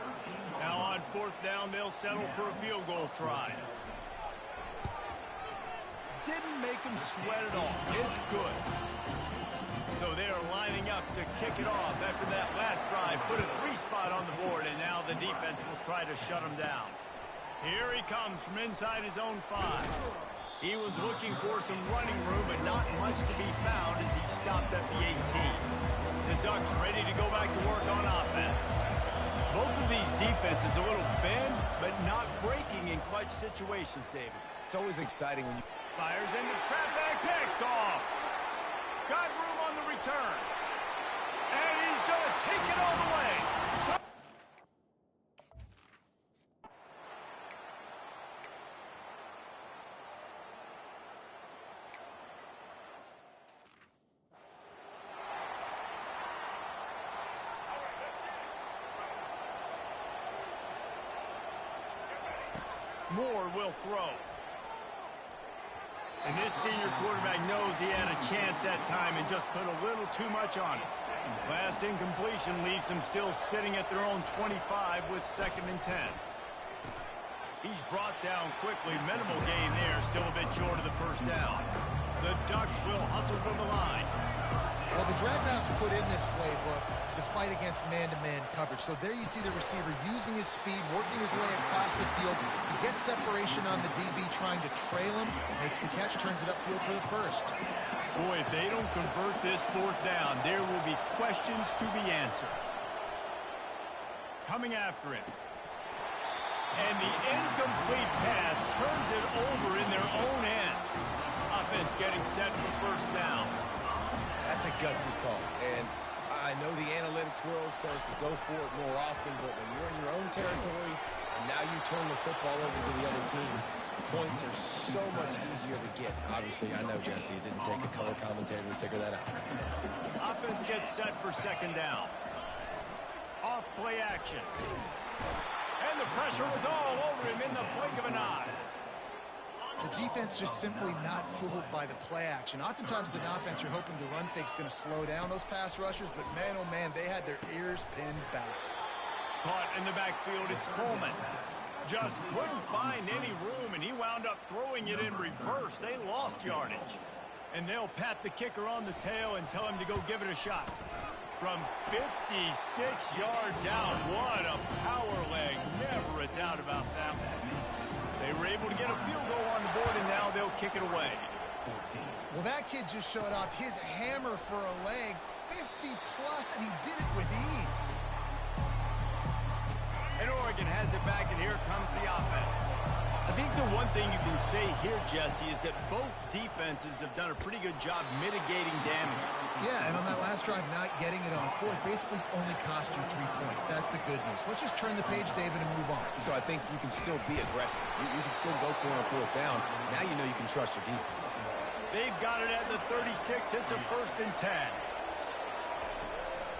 Now on fourth down, they'll settle for a field goal try. Didn't make him sweat at all. It's good. So they are lining up to kick it off after that last drive. Put a 3-spot on the board, and now the defense will try to shut him down. Here he comes from inside his own 5. He was looking for some running room, but not much to be found as he stopped at the 18. The Ducks ready to go back to work on offense. Both of these defenses a little bend, but not breaking in clutch situations, David. It's always exciting when you... Fires into traffic, picked off. Got room on the return. And he's going to take it all the way. Moore will throw. And this senior quarterback knows he had a chance that time and just put a little too much on it. Last incompletion leaves them still sitting at their own 25 with 2nd and 10. He's brought down quickly. Minimal gain there. Still a bit short of the first down. The Ducks will hustle from the line. Well, the drag routes put in this playbook to fight against man-to-man coverage. So there you see the receiver using his speed, working his way across the field. He gets separation on the DB trying to trail him, makes the catch, turns it upfield for the first. Boy, if they don't convert this fourth down, there will be questions to be answered. Coming after him. And the incomplete pass turns it over in their own end. Offense getting set for first down. That's a gutsy call. And I know the analytics world says to go for it more often, but when you're in your own territory and now you turn the football over to the other team, points are so much easier to get. Obviously, I know, Jesse, it didn't take a color commentator to figure that out. Offense gets set for second down. Off play action. And the pressure was all over him in the blink of an eye. The defense just simply not fooled by the play action. Oftentimes, as an offense, you're hoping the run fake's going to slow down those pass rushers, but man, oh man, they had their ears pinned back. Caught in the backfield, it's Coleman. Just couldn't find any room, and he wound up throwing it in reverse. They lost yardage. And they'll pat the kicker on the tail and tell him to go give it a shot. From 56 yards out, what a power leg. Never a doubt about that one. They were able to get a field goal on the board, and now they'll kick it away. Well, that kid just showed off his hammer for a leg, 50-plus, and he did it with ease. And Oregon has it back, and here comes the offense. I think the one thing you can say here, Jesse, is that both defenses have done a pretty good job mitigating damages. Yeah, and on that last drive, not getting it on fourth basically only cost you 3 points. That's the good news. Let's just turn the page, David, and move on. So I think you can still be aggressive. You can still go for it on fourth down. Now you know you can trust your defense. They've got it at the 36. It's a 1st and 10.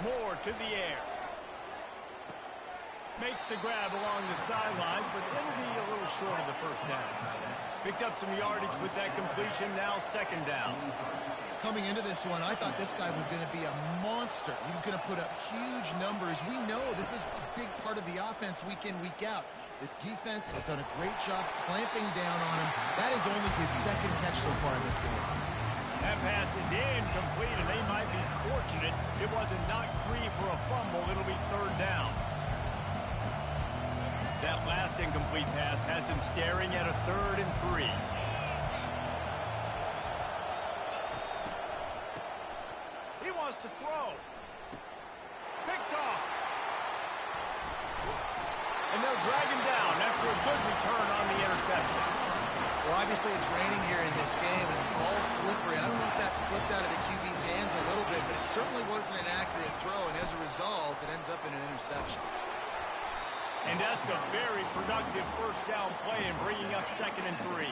Moore to the air. Makes the grab along the sidelines, but it'll be a little short of the 1st down. Picked up some yardage with that completion, now 2nd down. Coming into this one, I thought this guy was going to be a monster. He was going to put up huge numbers. We know this is a big part of the offense week in, week out. The defense has done a great job clamping down on him. That is only his 2nd catch so far in this game. That pass is incomplete, and they might be fortunate it wasn't knocked free for a fumble. It'll be 3rd down. That last incomplete pass has him staring at a 3rd and 3. He wants to throw. Picked off. And they'll drag him down after a good return on the interception. Well, obviously it's raining here in this game, and the ball's slippery. I don't know if that slipped out of the QB's hands a little bit, but it certainly wasn't an accurate throw, and as a result, it ends up in an interception. And that's a very productive 1st down play and bringing up 2nd and 3.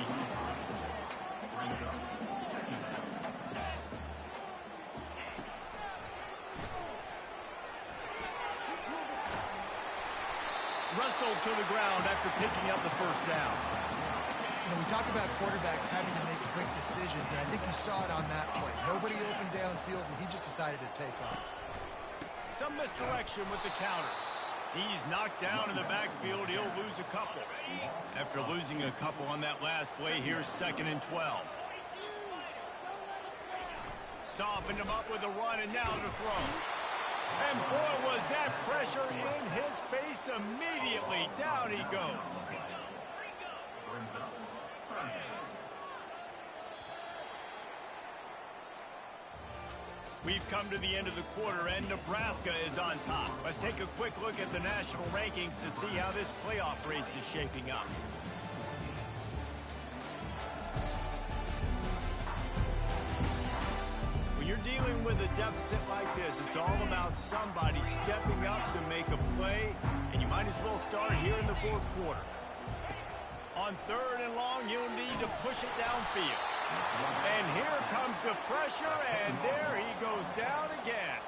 Wrestled to the ground after picking up the 1st down. You know, we talk about quarterbacks having to make quick decisions, and I think you saw it on that play. Nobody opened downfield, and he just decided to take off. Some misdirection with the counter. He's knocked down in the backfield. He'll lose a couple. After losing a couple on that last play, here's 2nd and 12. Softened him up with a run, and now to throw. And boy, was that pressure in his face immediately. Down he goes. We've come to the end of the quarter, and Nebraska is on top. Let's take a quick look at the national rankings to see how this playoff race is shaping up. When you're dealing with a deficit like this, it's all about somebody stepping up to make a play, and you might as well start here in the 4th quarter. On 3rd and long, you'll need to push it downfield. And here comes the pressure, and there he goes down again.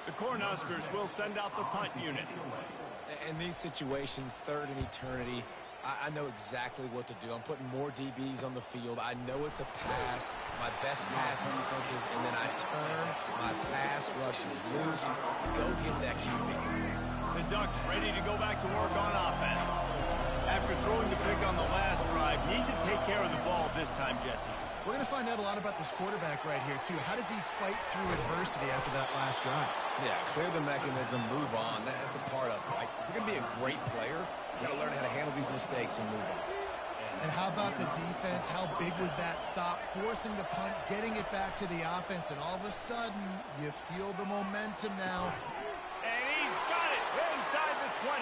The Cornhuskers will send out the punt unit. In these situations, 3rd and eternity, I know exactly what to do. I'm putting more DBs on the field. I know it's a pass, my best pass defenses, and then I turn my pass rushers loose. Go get that QB. The Ducks ready to go back to work on offense. After throwing the pick on the last drive, need to take care of the ball this time, Jesse. We're going to find out a lot about this quarterback right here, too. How does he fight through adversity after that last drive? Yeah, clear the mechanism, move on. That's a part of it, right? If you're going to be a great player, you got to learn how to handle these mistakes and move on. And how about the defense? How big was that stop? Forcing the punt, getting it back to the offense, and all of a sudden, you feel the momentum now. And he's got it inside the 20.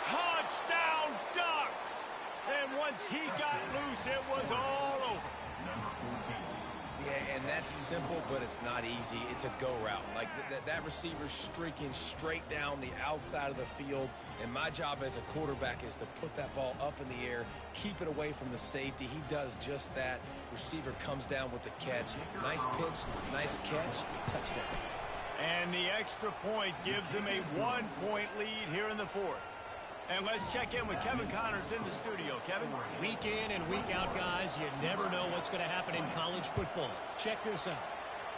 Touchdown, Ducks! And once he got loose, it was all over. Yeah, and that's simple, but it's not easy. It's a go route. Like that receiver's streaking straight down the outside of the field, and my job as a quarterback is to put that ball up in the air, keep it away from the safety. He does just that. Receiver comes down with the catch. Nice pitch, nice catch, touchdown. And the extra point gives him a 1-point lead here in the 4th. And let's check in with Kevin Connors in the studio. Kevin? Week in and week out, guys, you never know what's going to happen in college football. Check this out.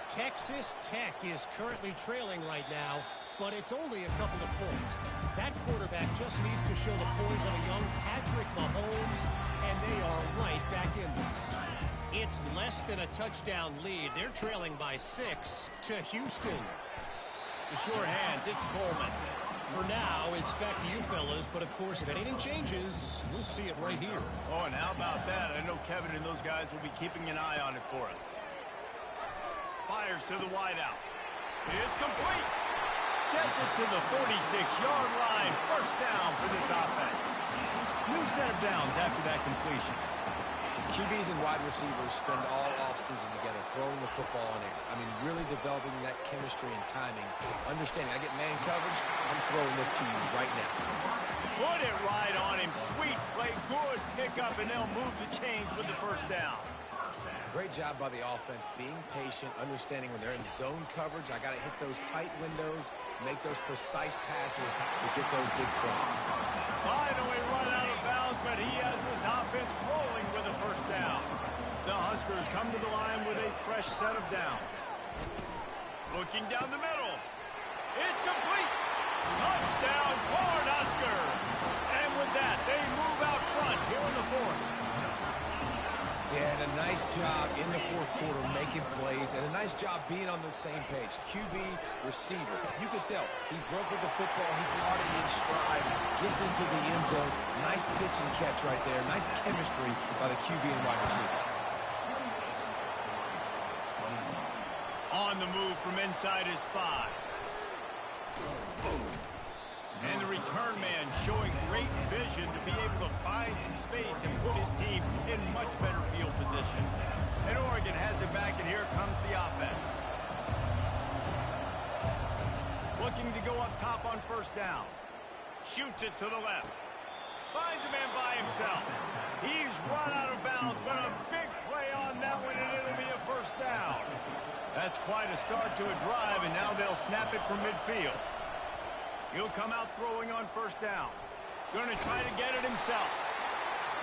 Texas Tech is currently trailing right now, but it's only a couple of points. That quarterback just needs to show the poise of a young Patrick Mahomes, and they are right back in this. It's less than a touchdown lead. They're trailing by 6 to Houston. The sure hands, it's Coleman. For now, it's back to you fellas, but of course, if anything changes, you'll see it right here. Oh, and how about that? I know Kevin and those guys will be keeping an eye on it for us. Fires to the wideout. It's complete. Gets it to the 46-yard line. First down for this offense. New set of downs after that completion. QBs and wide receivers spend all offseason together throwing the football in air. I mean, really developing that chemistry and timing. Understanding, I get man coverage, I'm throwing this to you right now. Put it right on him. Sweet play, good pickup, and they'll move the chains with the first down. Great job by the offense, being patient, understanding when they're in zone coverage, I got to hit those tight windows, make those precise passes to get those big plays. Finally run out of bounds, but he has his offense rolling with a first down. The Huskers come to the line with a fresh set of downs. Looking down the middle. It's complete. Touchdown, Cornhuskers. And with that, they move out front here in the fourth. Yeah, and a nice job in the fourth quarter making plays, and a nice job being on the same page. QB, receiver. You could tell he broke with the football. He caught it in stride, gets into the end zone. Nice pitch and catch right there. Nice chemistry by the QB and wide receiver. On the move from inside his 5. And the return man showing great vision to be able to find some space and put his team in much better field position. And Oregon has it back, and here comes the offense. Looking to go up top on first down. Shoots it to the left. Finds a man by himself. He's run out of bounds, but a big play on that one, and it'll be a first down. That's quite a start to a drive, and now they'll snap it from midfield. He'll come out throwing on first down. Going to try to get it himself.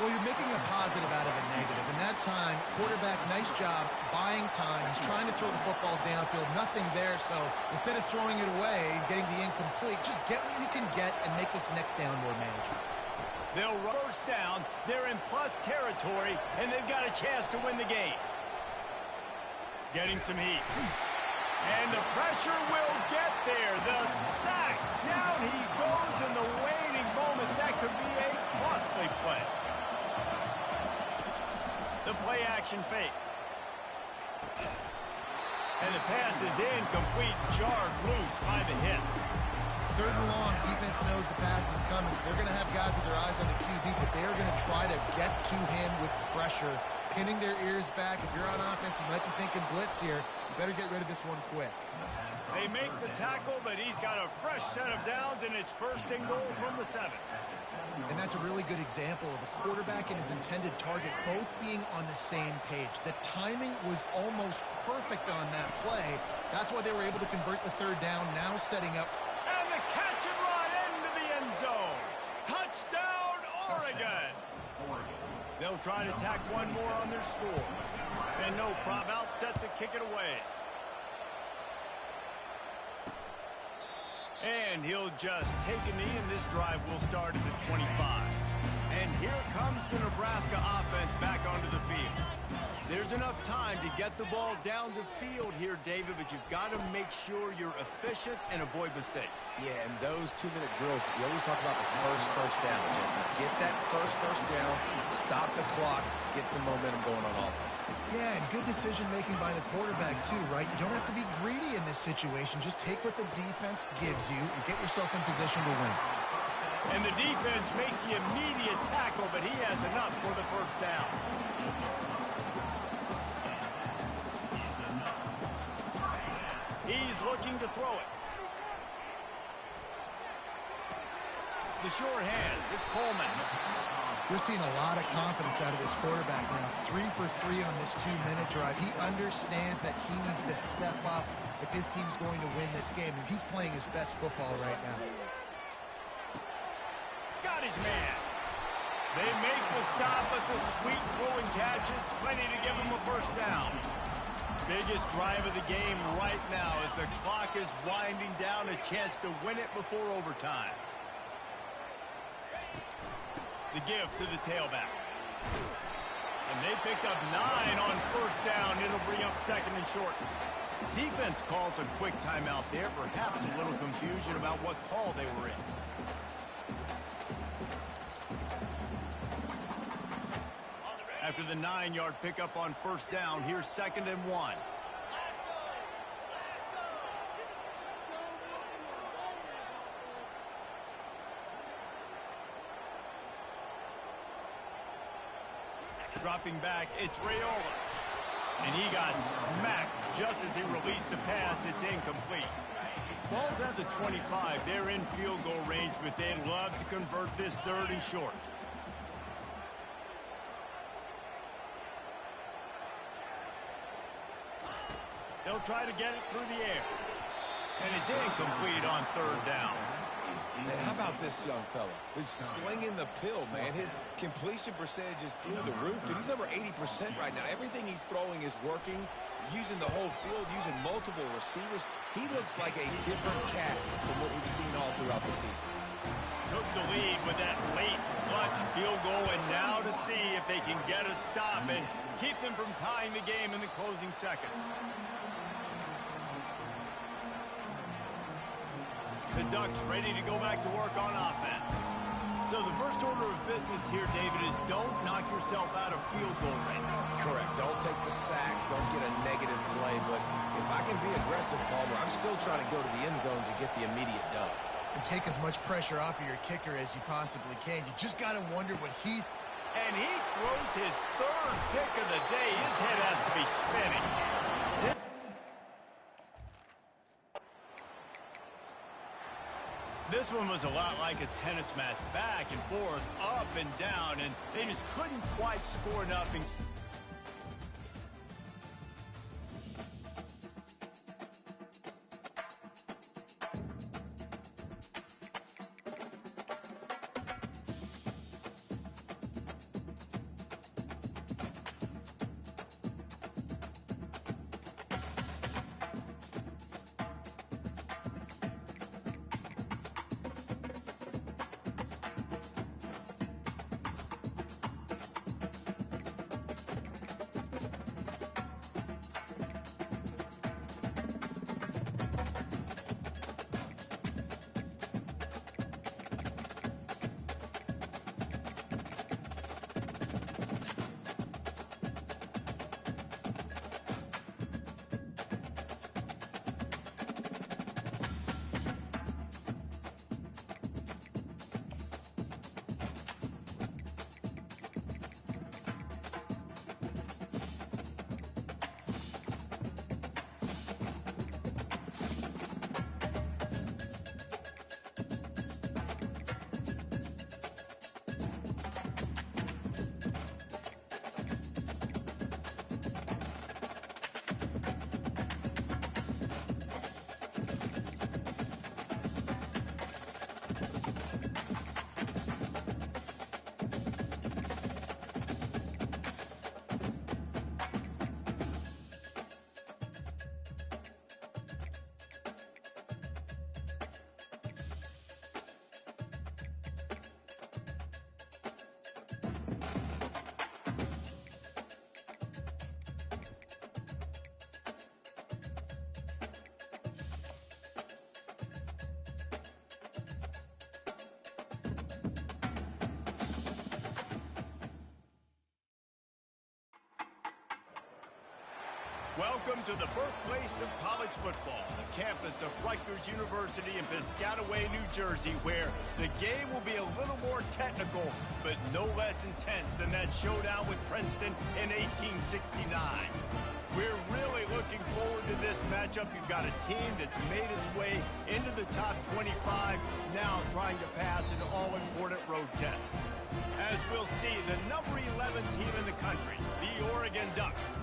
Well, you're making a positive out of a negative. And that time, quarterback, nice job, buying time. He's trying to throw the football downfield. Nothing there, so instead of throwing it away and getting the incomplete, just get what you can get and make this next down more manageable. They'll run first down. They're in plus territory, and they've got a chance to win the game. Getting some heat. And the pressure will get there. The sack. Down he goes in the waning moments. That could be a costly play. The play action fake. And the pass is incomplete. Jarred loose by the hit. Third and long, defense knows the pass is coming, so they're going to have guys with their eyes on the QB, but they're going to try to get to him with pressure, pinning their ears back. If you're on offense, you might be thinking blitz here. You better get rid of this one quick. They make the tackle, but he's got a fresh set of downs, and it's first and goal from the 7. And that's a really good example of a quarterback and his intended target both being on the same page. The timing was almost perfect on that play. That's why they were able to convert the third down, now setting up. And the catch and run into the end zone. Touchdown, Oregon. They'll try to tack one more on their score. And no problem, out set to kick it away. And he'll just take a knee, and this drive will start at the 25. And here comes the Nebraska offense back onto the field. There's enough time to get the ball down the field here, David, but you've got to make sure you're efficient and avoid mistakes. Yeah, and those 2-minute drills, you always talk about the first down, Jesse. Get that first down, stop the clock, get some momentum going on offense. Yeah, and good decision-making by the quarterback, too, right? You don't have to be greedy in this situation. Just take what the defense gives you and get yourself in position to win. And the defense makes the immediate tackle, but he has enough for the first down. He's looking to throw it. The sure hands. It's Coleman. We're seeing a lot of confidence out of this quarterback now. 3 for 3 on this 2-minute drive. He understands that he needs to step up if his team's going to win this game. And he's playing his best football right now. Got got his man. They make the stop, but the sweet throw and catch is plenty to give him a first down. Biggest drive of the game right now as the clock is winding down, a chance to win it before overtime. The give to the tailback. And they picked up 9 on first down. It'll bring up second and short. Defense calls a quick timeout there. Perhaps a little confusion about what call they were in. After the 9-yard pickup on first down, here's second and 1. Dropping back, it's Raiola. And he got smacked just as he released the pass. It's incomplete. Falls at the 25. They're in field goal range, but they'd love to convert this third and short. They'll try to get it through the air. And it's incomplete on third down. Man, how about this young fella? He's slinging the pill, man. His completion percentage is through the roof. Dude, he's over 80% right now. Everything he's throwing is working, using the whole field, using multiple receivers. He looks like a different cat from what we've seen all throughout the season. Took the lead with that late clutch field goal, and now to see if they can get a stop and keep them from tying the game in the closing seconds. The Ducks ready to go back to work on offense. So the first order of business here, David, is don't knock yourself out of field goal range. Correct. Don't take the sack. Don't get a negative play. But if I can be aggressive, Palmer, I'm still trying to go to the end zone to get the immediate dub. And take as much pressure off of your kicker as you possibly can. You just got to wonder what he's... And he throws his third pick of the day. His head has to be spinning. This one was a lot like a tennis match, back and forth, up and down, and they just couldn't quite score enough. Welcome to the birthplace of college football, the campus of Rutgers University in Piscataway, New Jersey, where the game will be a little more technical, but no less intense than that showdown with Princeton in 1869. We're really looking forward to this matchup. You've got a team that's made its way into the top 25, now trying to pass an all-important road test. As we'll see, the number 11 team in the country, the Oregon Ducks.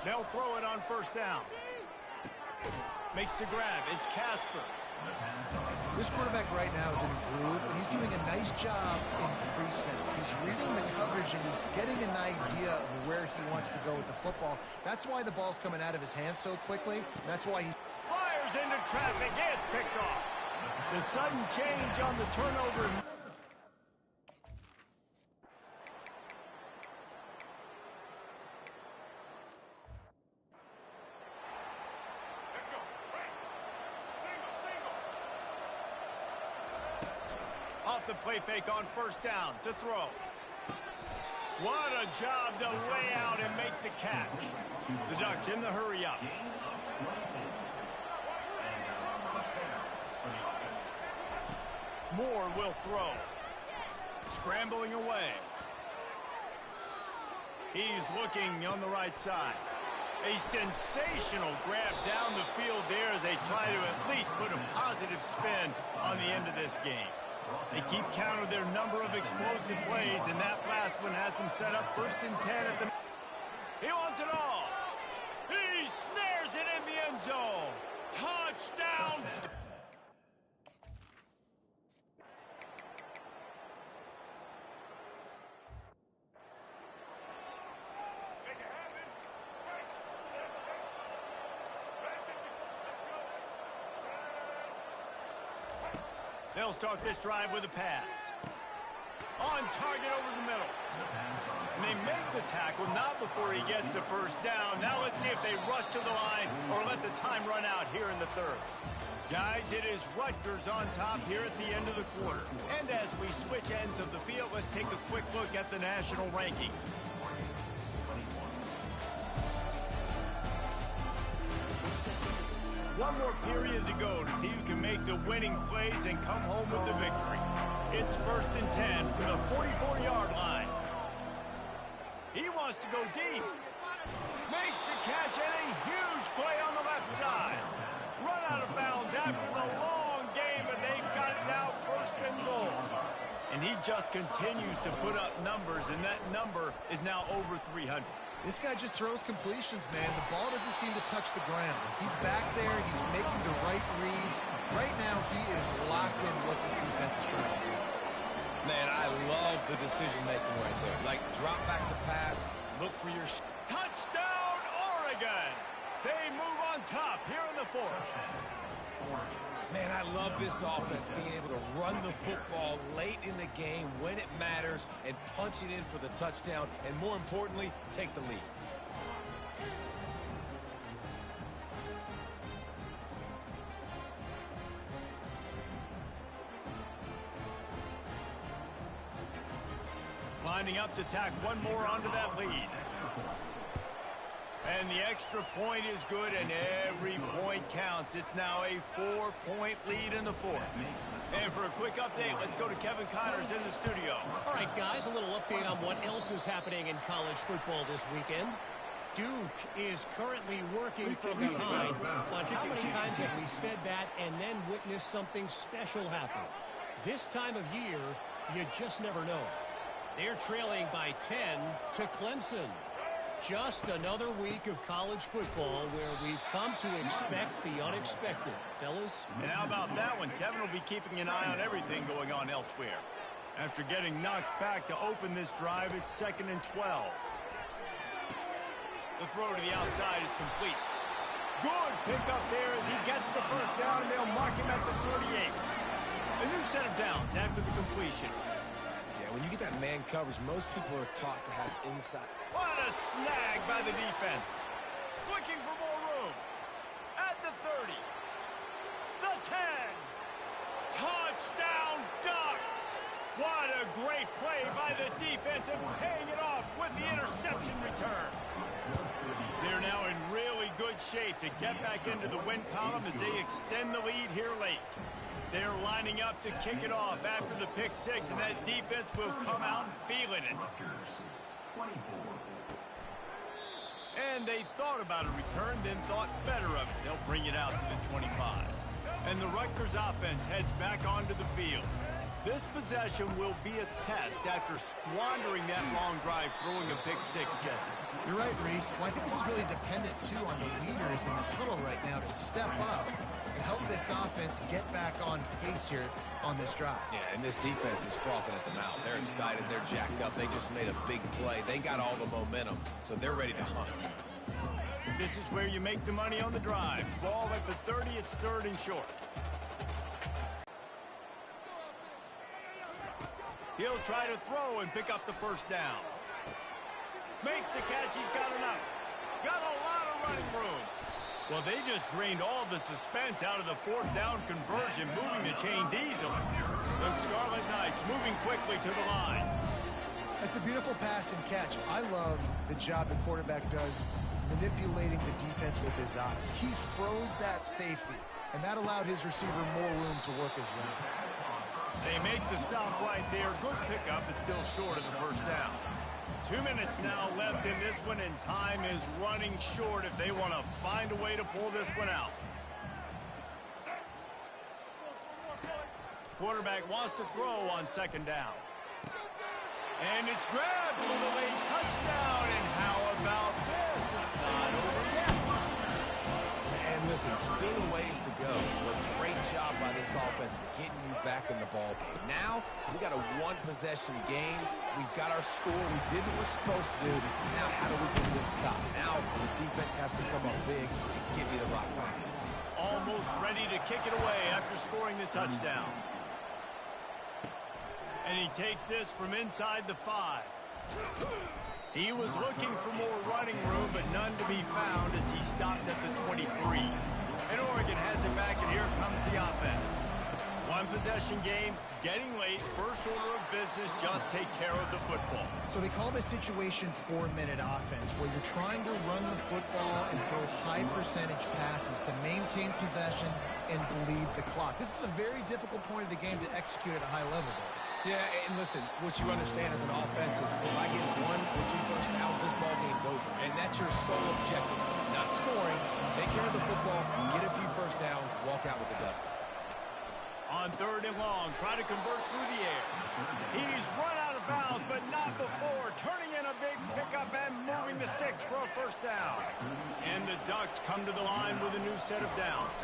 They'll throw it on first down. Makes the grab. It's Casper. This quarterback right now is in a groove, and he's doing a nice job in pre-snap. He's reading the coverage, and he's getting an idea of where he wants to go with the football. That's why the ball's coming out of his hands so quickly. That's why he fires into traffic. It's picked off. The sudden change on the turnover. Off the play fake on first down to throw. What a job to lay out and make the catch. The Ducks in the hurry up. Moore will throw. Scrambling away. He's looking on the right side. A sensational grab down the field there as they try to at least put a positive spin on the end of this game. They keep count of their number of explosive plays, and that last one has them set up 1st and 10 at the... He wants it all. He snares it in the end zone. Touchdown. They'll start this drive with a pass. On target over the middle. And they make the tackle, not before he gets the first down. Now let's see if they rush to the line or let the time run out here in the third. Guys, it is Rutgers on top here at the end of the quarter. And as we switch ends of the field, let's take a quick look at the national rankings. One more period to go to see who can make the winning plays and come home with the victory. It's 1st and 10 from the 44-yard line. He wants to go deep. Makes the catch and a huge play on the left side. Run out of bounds after the long game, and they've got it now 1st and goal. And he just continues to put up numbers, and that number is now over 300. This guy just throws completions, man. The ball doesn't seem to touch the ground. He's back there. He's making the right reads. Right now, he is locked in what this defense is trying to do. Man, I love the decision-making right there. Like, drop back the pass, look for your... Touchdown, Oregon! They move on top here in the 4th. Man, I love this offense being able to run the football late in the game when it matters and punch it in for the touchdown and, more importantly, take the lead. Lining up to tack one more onto that lead. And the extra point is good, and every point counts. It's now a 4-point lead in the 4th. And for a quick update, let's go to Kevin Connors in the studio. All right, guys, a little update on what else is happening in college football this weekend. Duke is currently working from behind, but how many times have we said that and then witnessed something special happen? This time of year, you just never know. They're trailing by 10 to Clemson. Just another week of college football where we've come to expect the unexpected. Fellas? And how about that one? Kevin will be keeping an eye on everything going on elsewhere. After getting knocked back to open this drive, it's 2nd and 12. The throw to the outside is complete. Good pickup there as he gets the first down, and they'll mark him at the 38. A new set of downs after the completion. When you get that man coverage, most people are taught to have inside. What a snag by the defense. Looking for more room. At the 30. The 10. Touchdown, Ducks. What a great play by the defense and paying it off with the interception return. They're now in really good shape to get back into the win column as they extend the lead here late. They're lining up to kick it off after the pick 6, and that defense will come out feeling it. And they thought about a return, then thought better of it. They'll bring it out to the 25. And the Rutgers offense heads back onto the field. This possession will be a test after squandering that long drive, throwing a pick six, Jesse. You're right, Reese. Well, I think this is really dependent, too, on the leaders in this huddle right now to step up and help this offense get back on pace here on this drive. Yeah, and this defense is frothing at the mouth. They're excited. They're jacked up. They just made a big play. They got all the momentum, so they're ready to hunt. This is where you make the money on the drive. Ball at the 30, it's 3rd and short. He'll try to throw and pick up the first down. Makes the catch, he's got enough. Got a lot of running room. Well, they just drained all the suspense out of the 4th down conversion, moving the chains easily. The Scarlet Knights moving quickly to the line. That's a beautiful pass and catch. I love the job the quarterback does manipulating the defense with his eyes. He froze that safety, and that allowed his receiver more room to work his route. They make the stop right there. Good pickup, but still short of the first down. 2 minutes now left in this one, and time is running short if they want to find a way to pull this one out. Quarterback wants to throw on 2nd down. And it's grabbed for the late touchdown. And how about this? It's not over yet. And listen, still a ways to go. But great job by this offense getting you back in the ball game. Now, we got a one-possession game. We got our score. We did what we're supposed to do. Now, how do we get this stop? Now, the defense has to come up big and give me the rock back. Almost ready to kick it away after scoring the touchdown. And he takes this from inside the 5. He was looking for more running room, but none to be found as he stopped at the 23. And Oregon has it back, and here comes the offense. One possession game, getting late, first order of business, just take care of the football. So they call this situation 4-minute offense, where you're trying to run the football and throw high percentage passes to maintain possession and bleed the clock. This is a very difficult point of the game to execute at a high level, though. Yeah, and listen, what you understand as an offense is if I get 1 or 2 first downs, this ball game's over. And that's your sole objective. Not scoring, take care of the football, get a few first downs, walk out with the dub. On 3rd and long, try to convert through the air. He's run out of bounds, but not before. Turning in a big pickup and moving the sticks for a first down. And the Ducks come to the line with a new set of downs.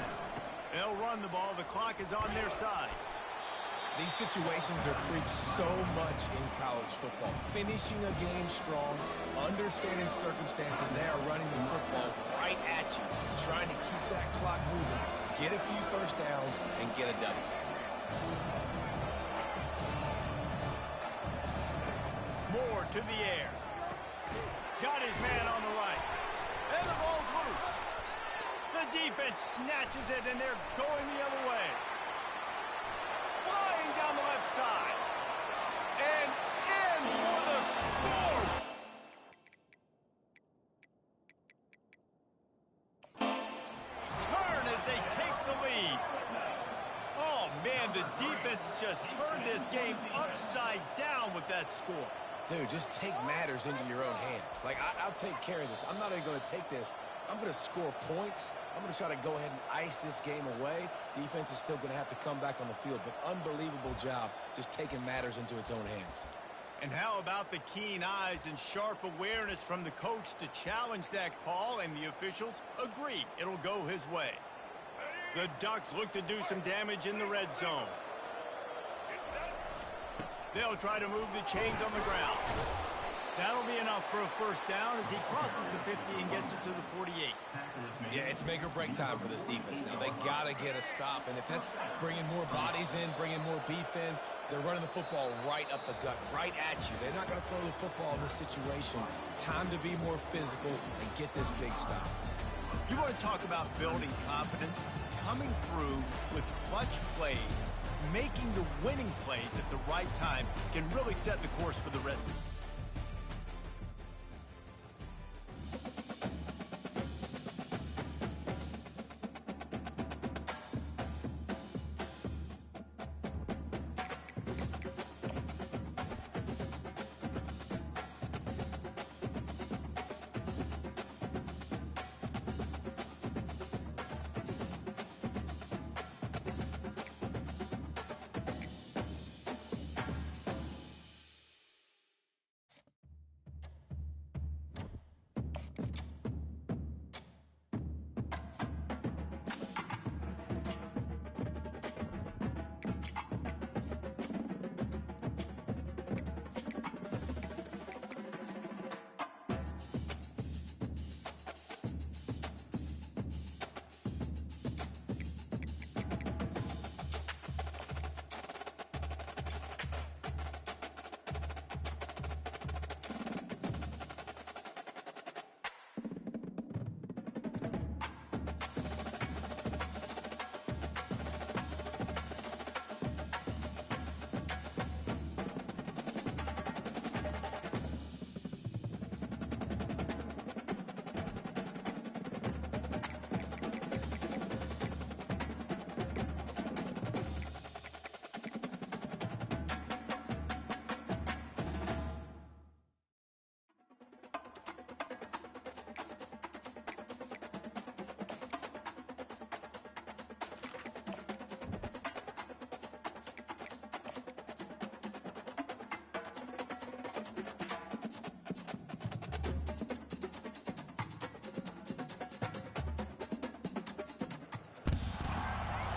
They'll run the ball. The clock is on their side. These situations are preached so much in college football. Finishing a game strong, understanding circumstances. They are running the football right at you, trying to keep that clock moving, get a few first downs, and get a W. Moore to the air. Got his man on the right. And the ball's loose. The defense snatches it, and they're going the other way. Flying down the left side. And in for the score. Turn as they take the lead. Oh, man, the defense just turned this game upside down with that score. Dude, just take matters into your own hands. Like, I'll take care of this. I'm not even going to take this. I'm going to score points. I'm going to try to go ahead and ice this game away. Defense is still going to have to come back on the field, but unbelievable job just taking matters into its own hands. And how about the keen eyes and sharp awareness from the coach to challenge that call, and the officials agree it'll go his way. The Ducks look to do some damage in the red zone. They'll try to move the chains on the ground. That'll be enough for a first down as he crosses the 50 and gets it to the 48. Yeah, it's make or break time for this defense. Now, they got to get a stop, and if that's bringing more bodies in, bringing more beef in, they're running the football right up the gut, right at you. They're not going to throw the football in this situation. Time to be more physical and get this big stop. You want to talk about building confidence? Coming through with clutch plays, making the winning plays at the right time can really set the course for the rest of the game.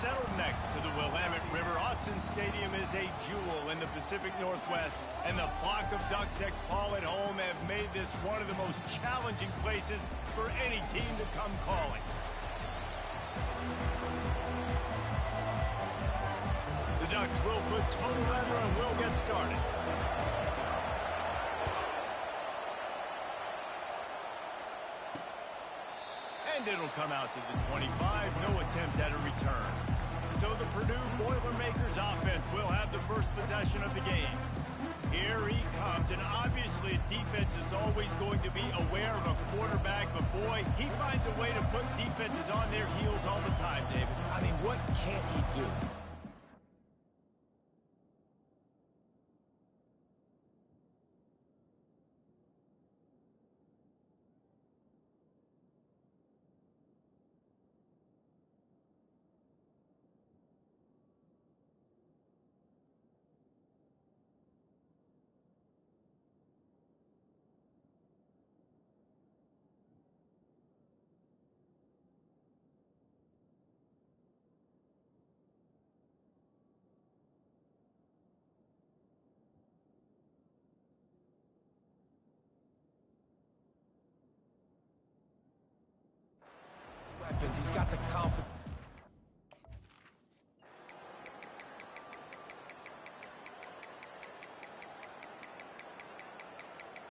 settled next to the Willamette River. Austin Stadium is a jewel in the Pacific Northwest, and the flock of ducks that call it home have made this one of the most challenging places for any team to come calling. The Ducks will put total leather and will get started. And it'll come out to the 25. No attempt at a return. So the Purdue Boilermakers offense will have the first possession of the game. Here he comes, and obviously a defense is always going to be aware of a quarterback, but boy, he finds a way to put defenses on their heels all the time, David. I mean, what can't he do? He's got the confidence.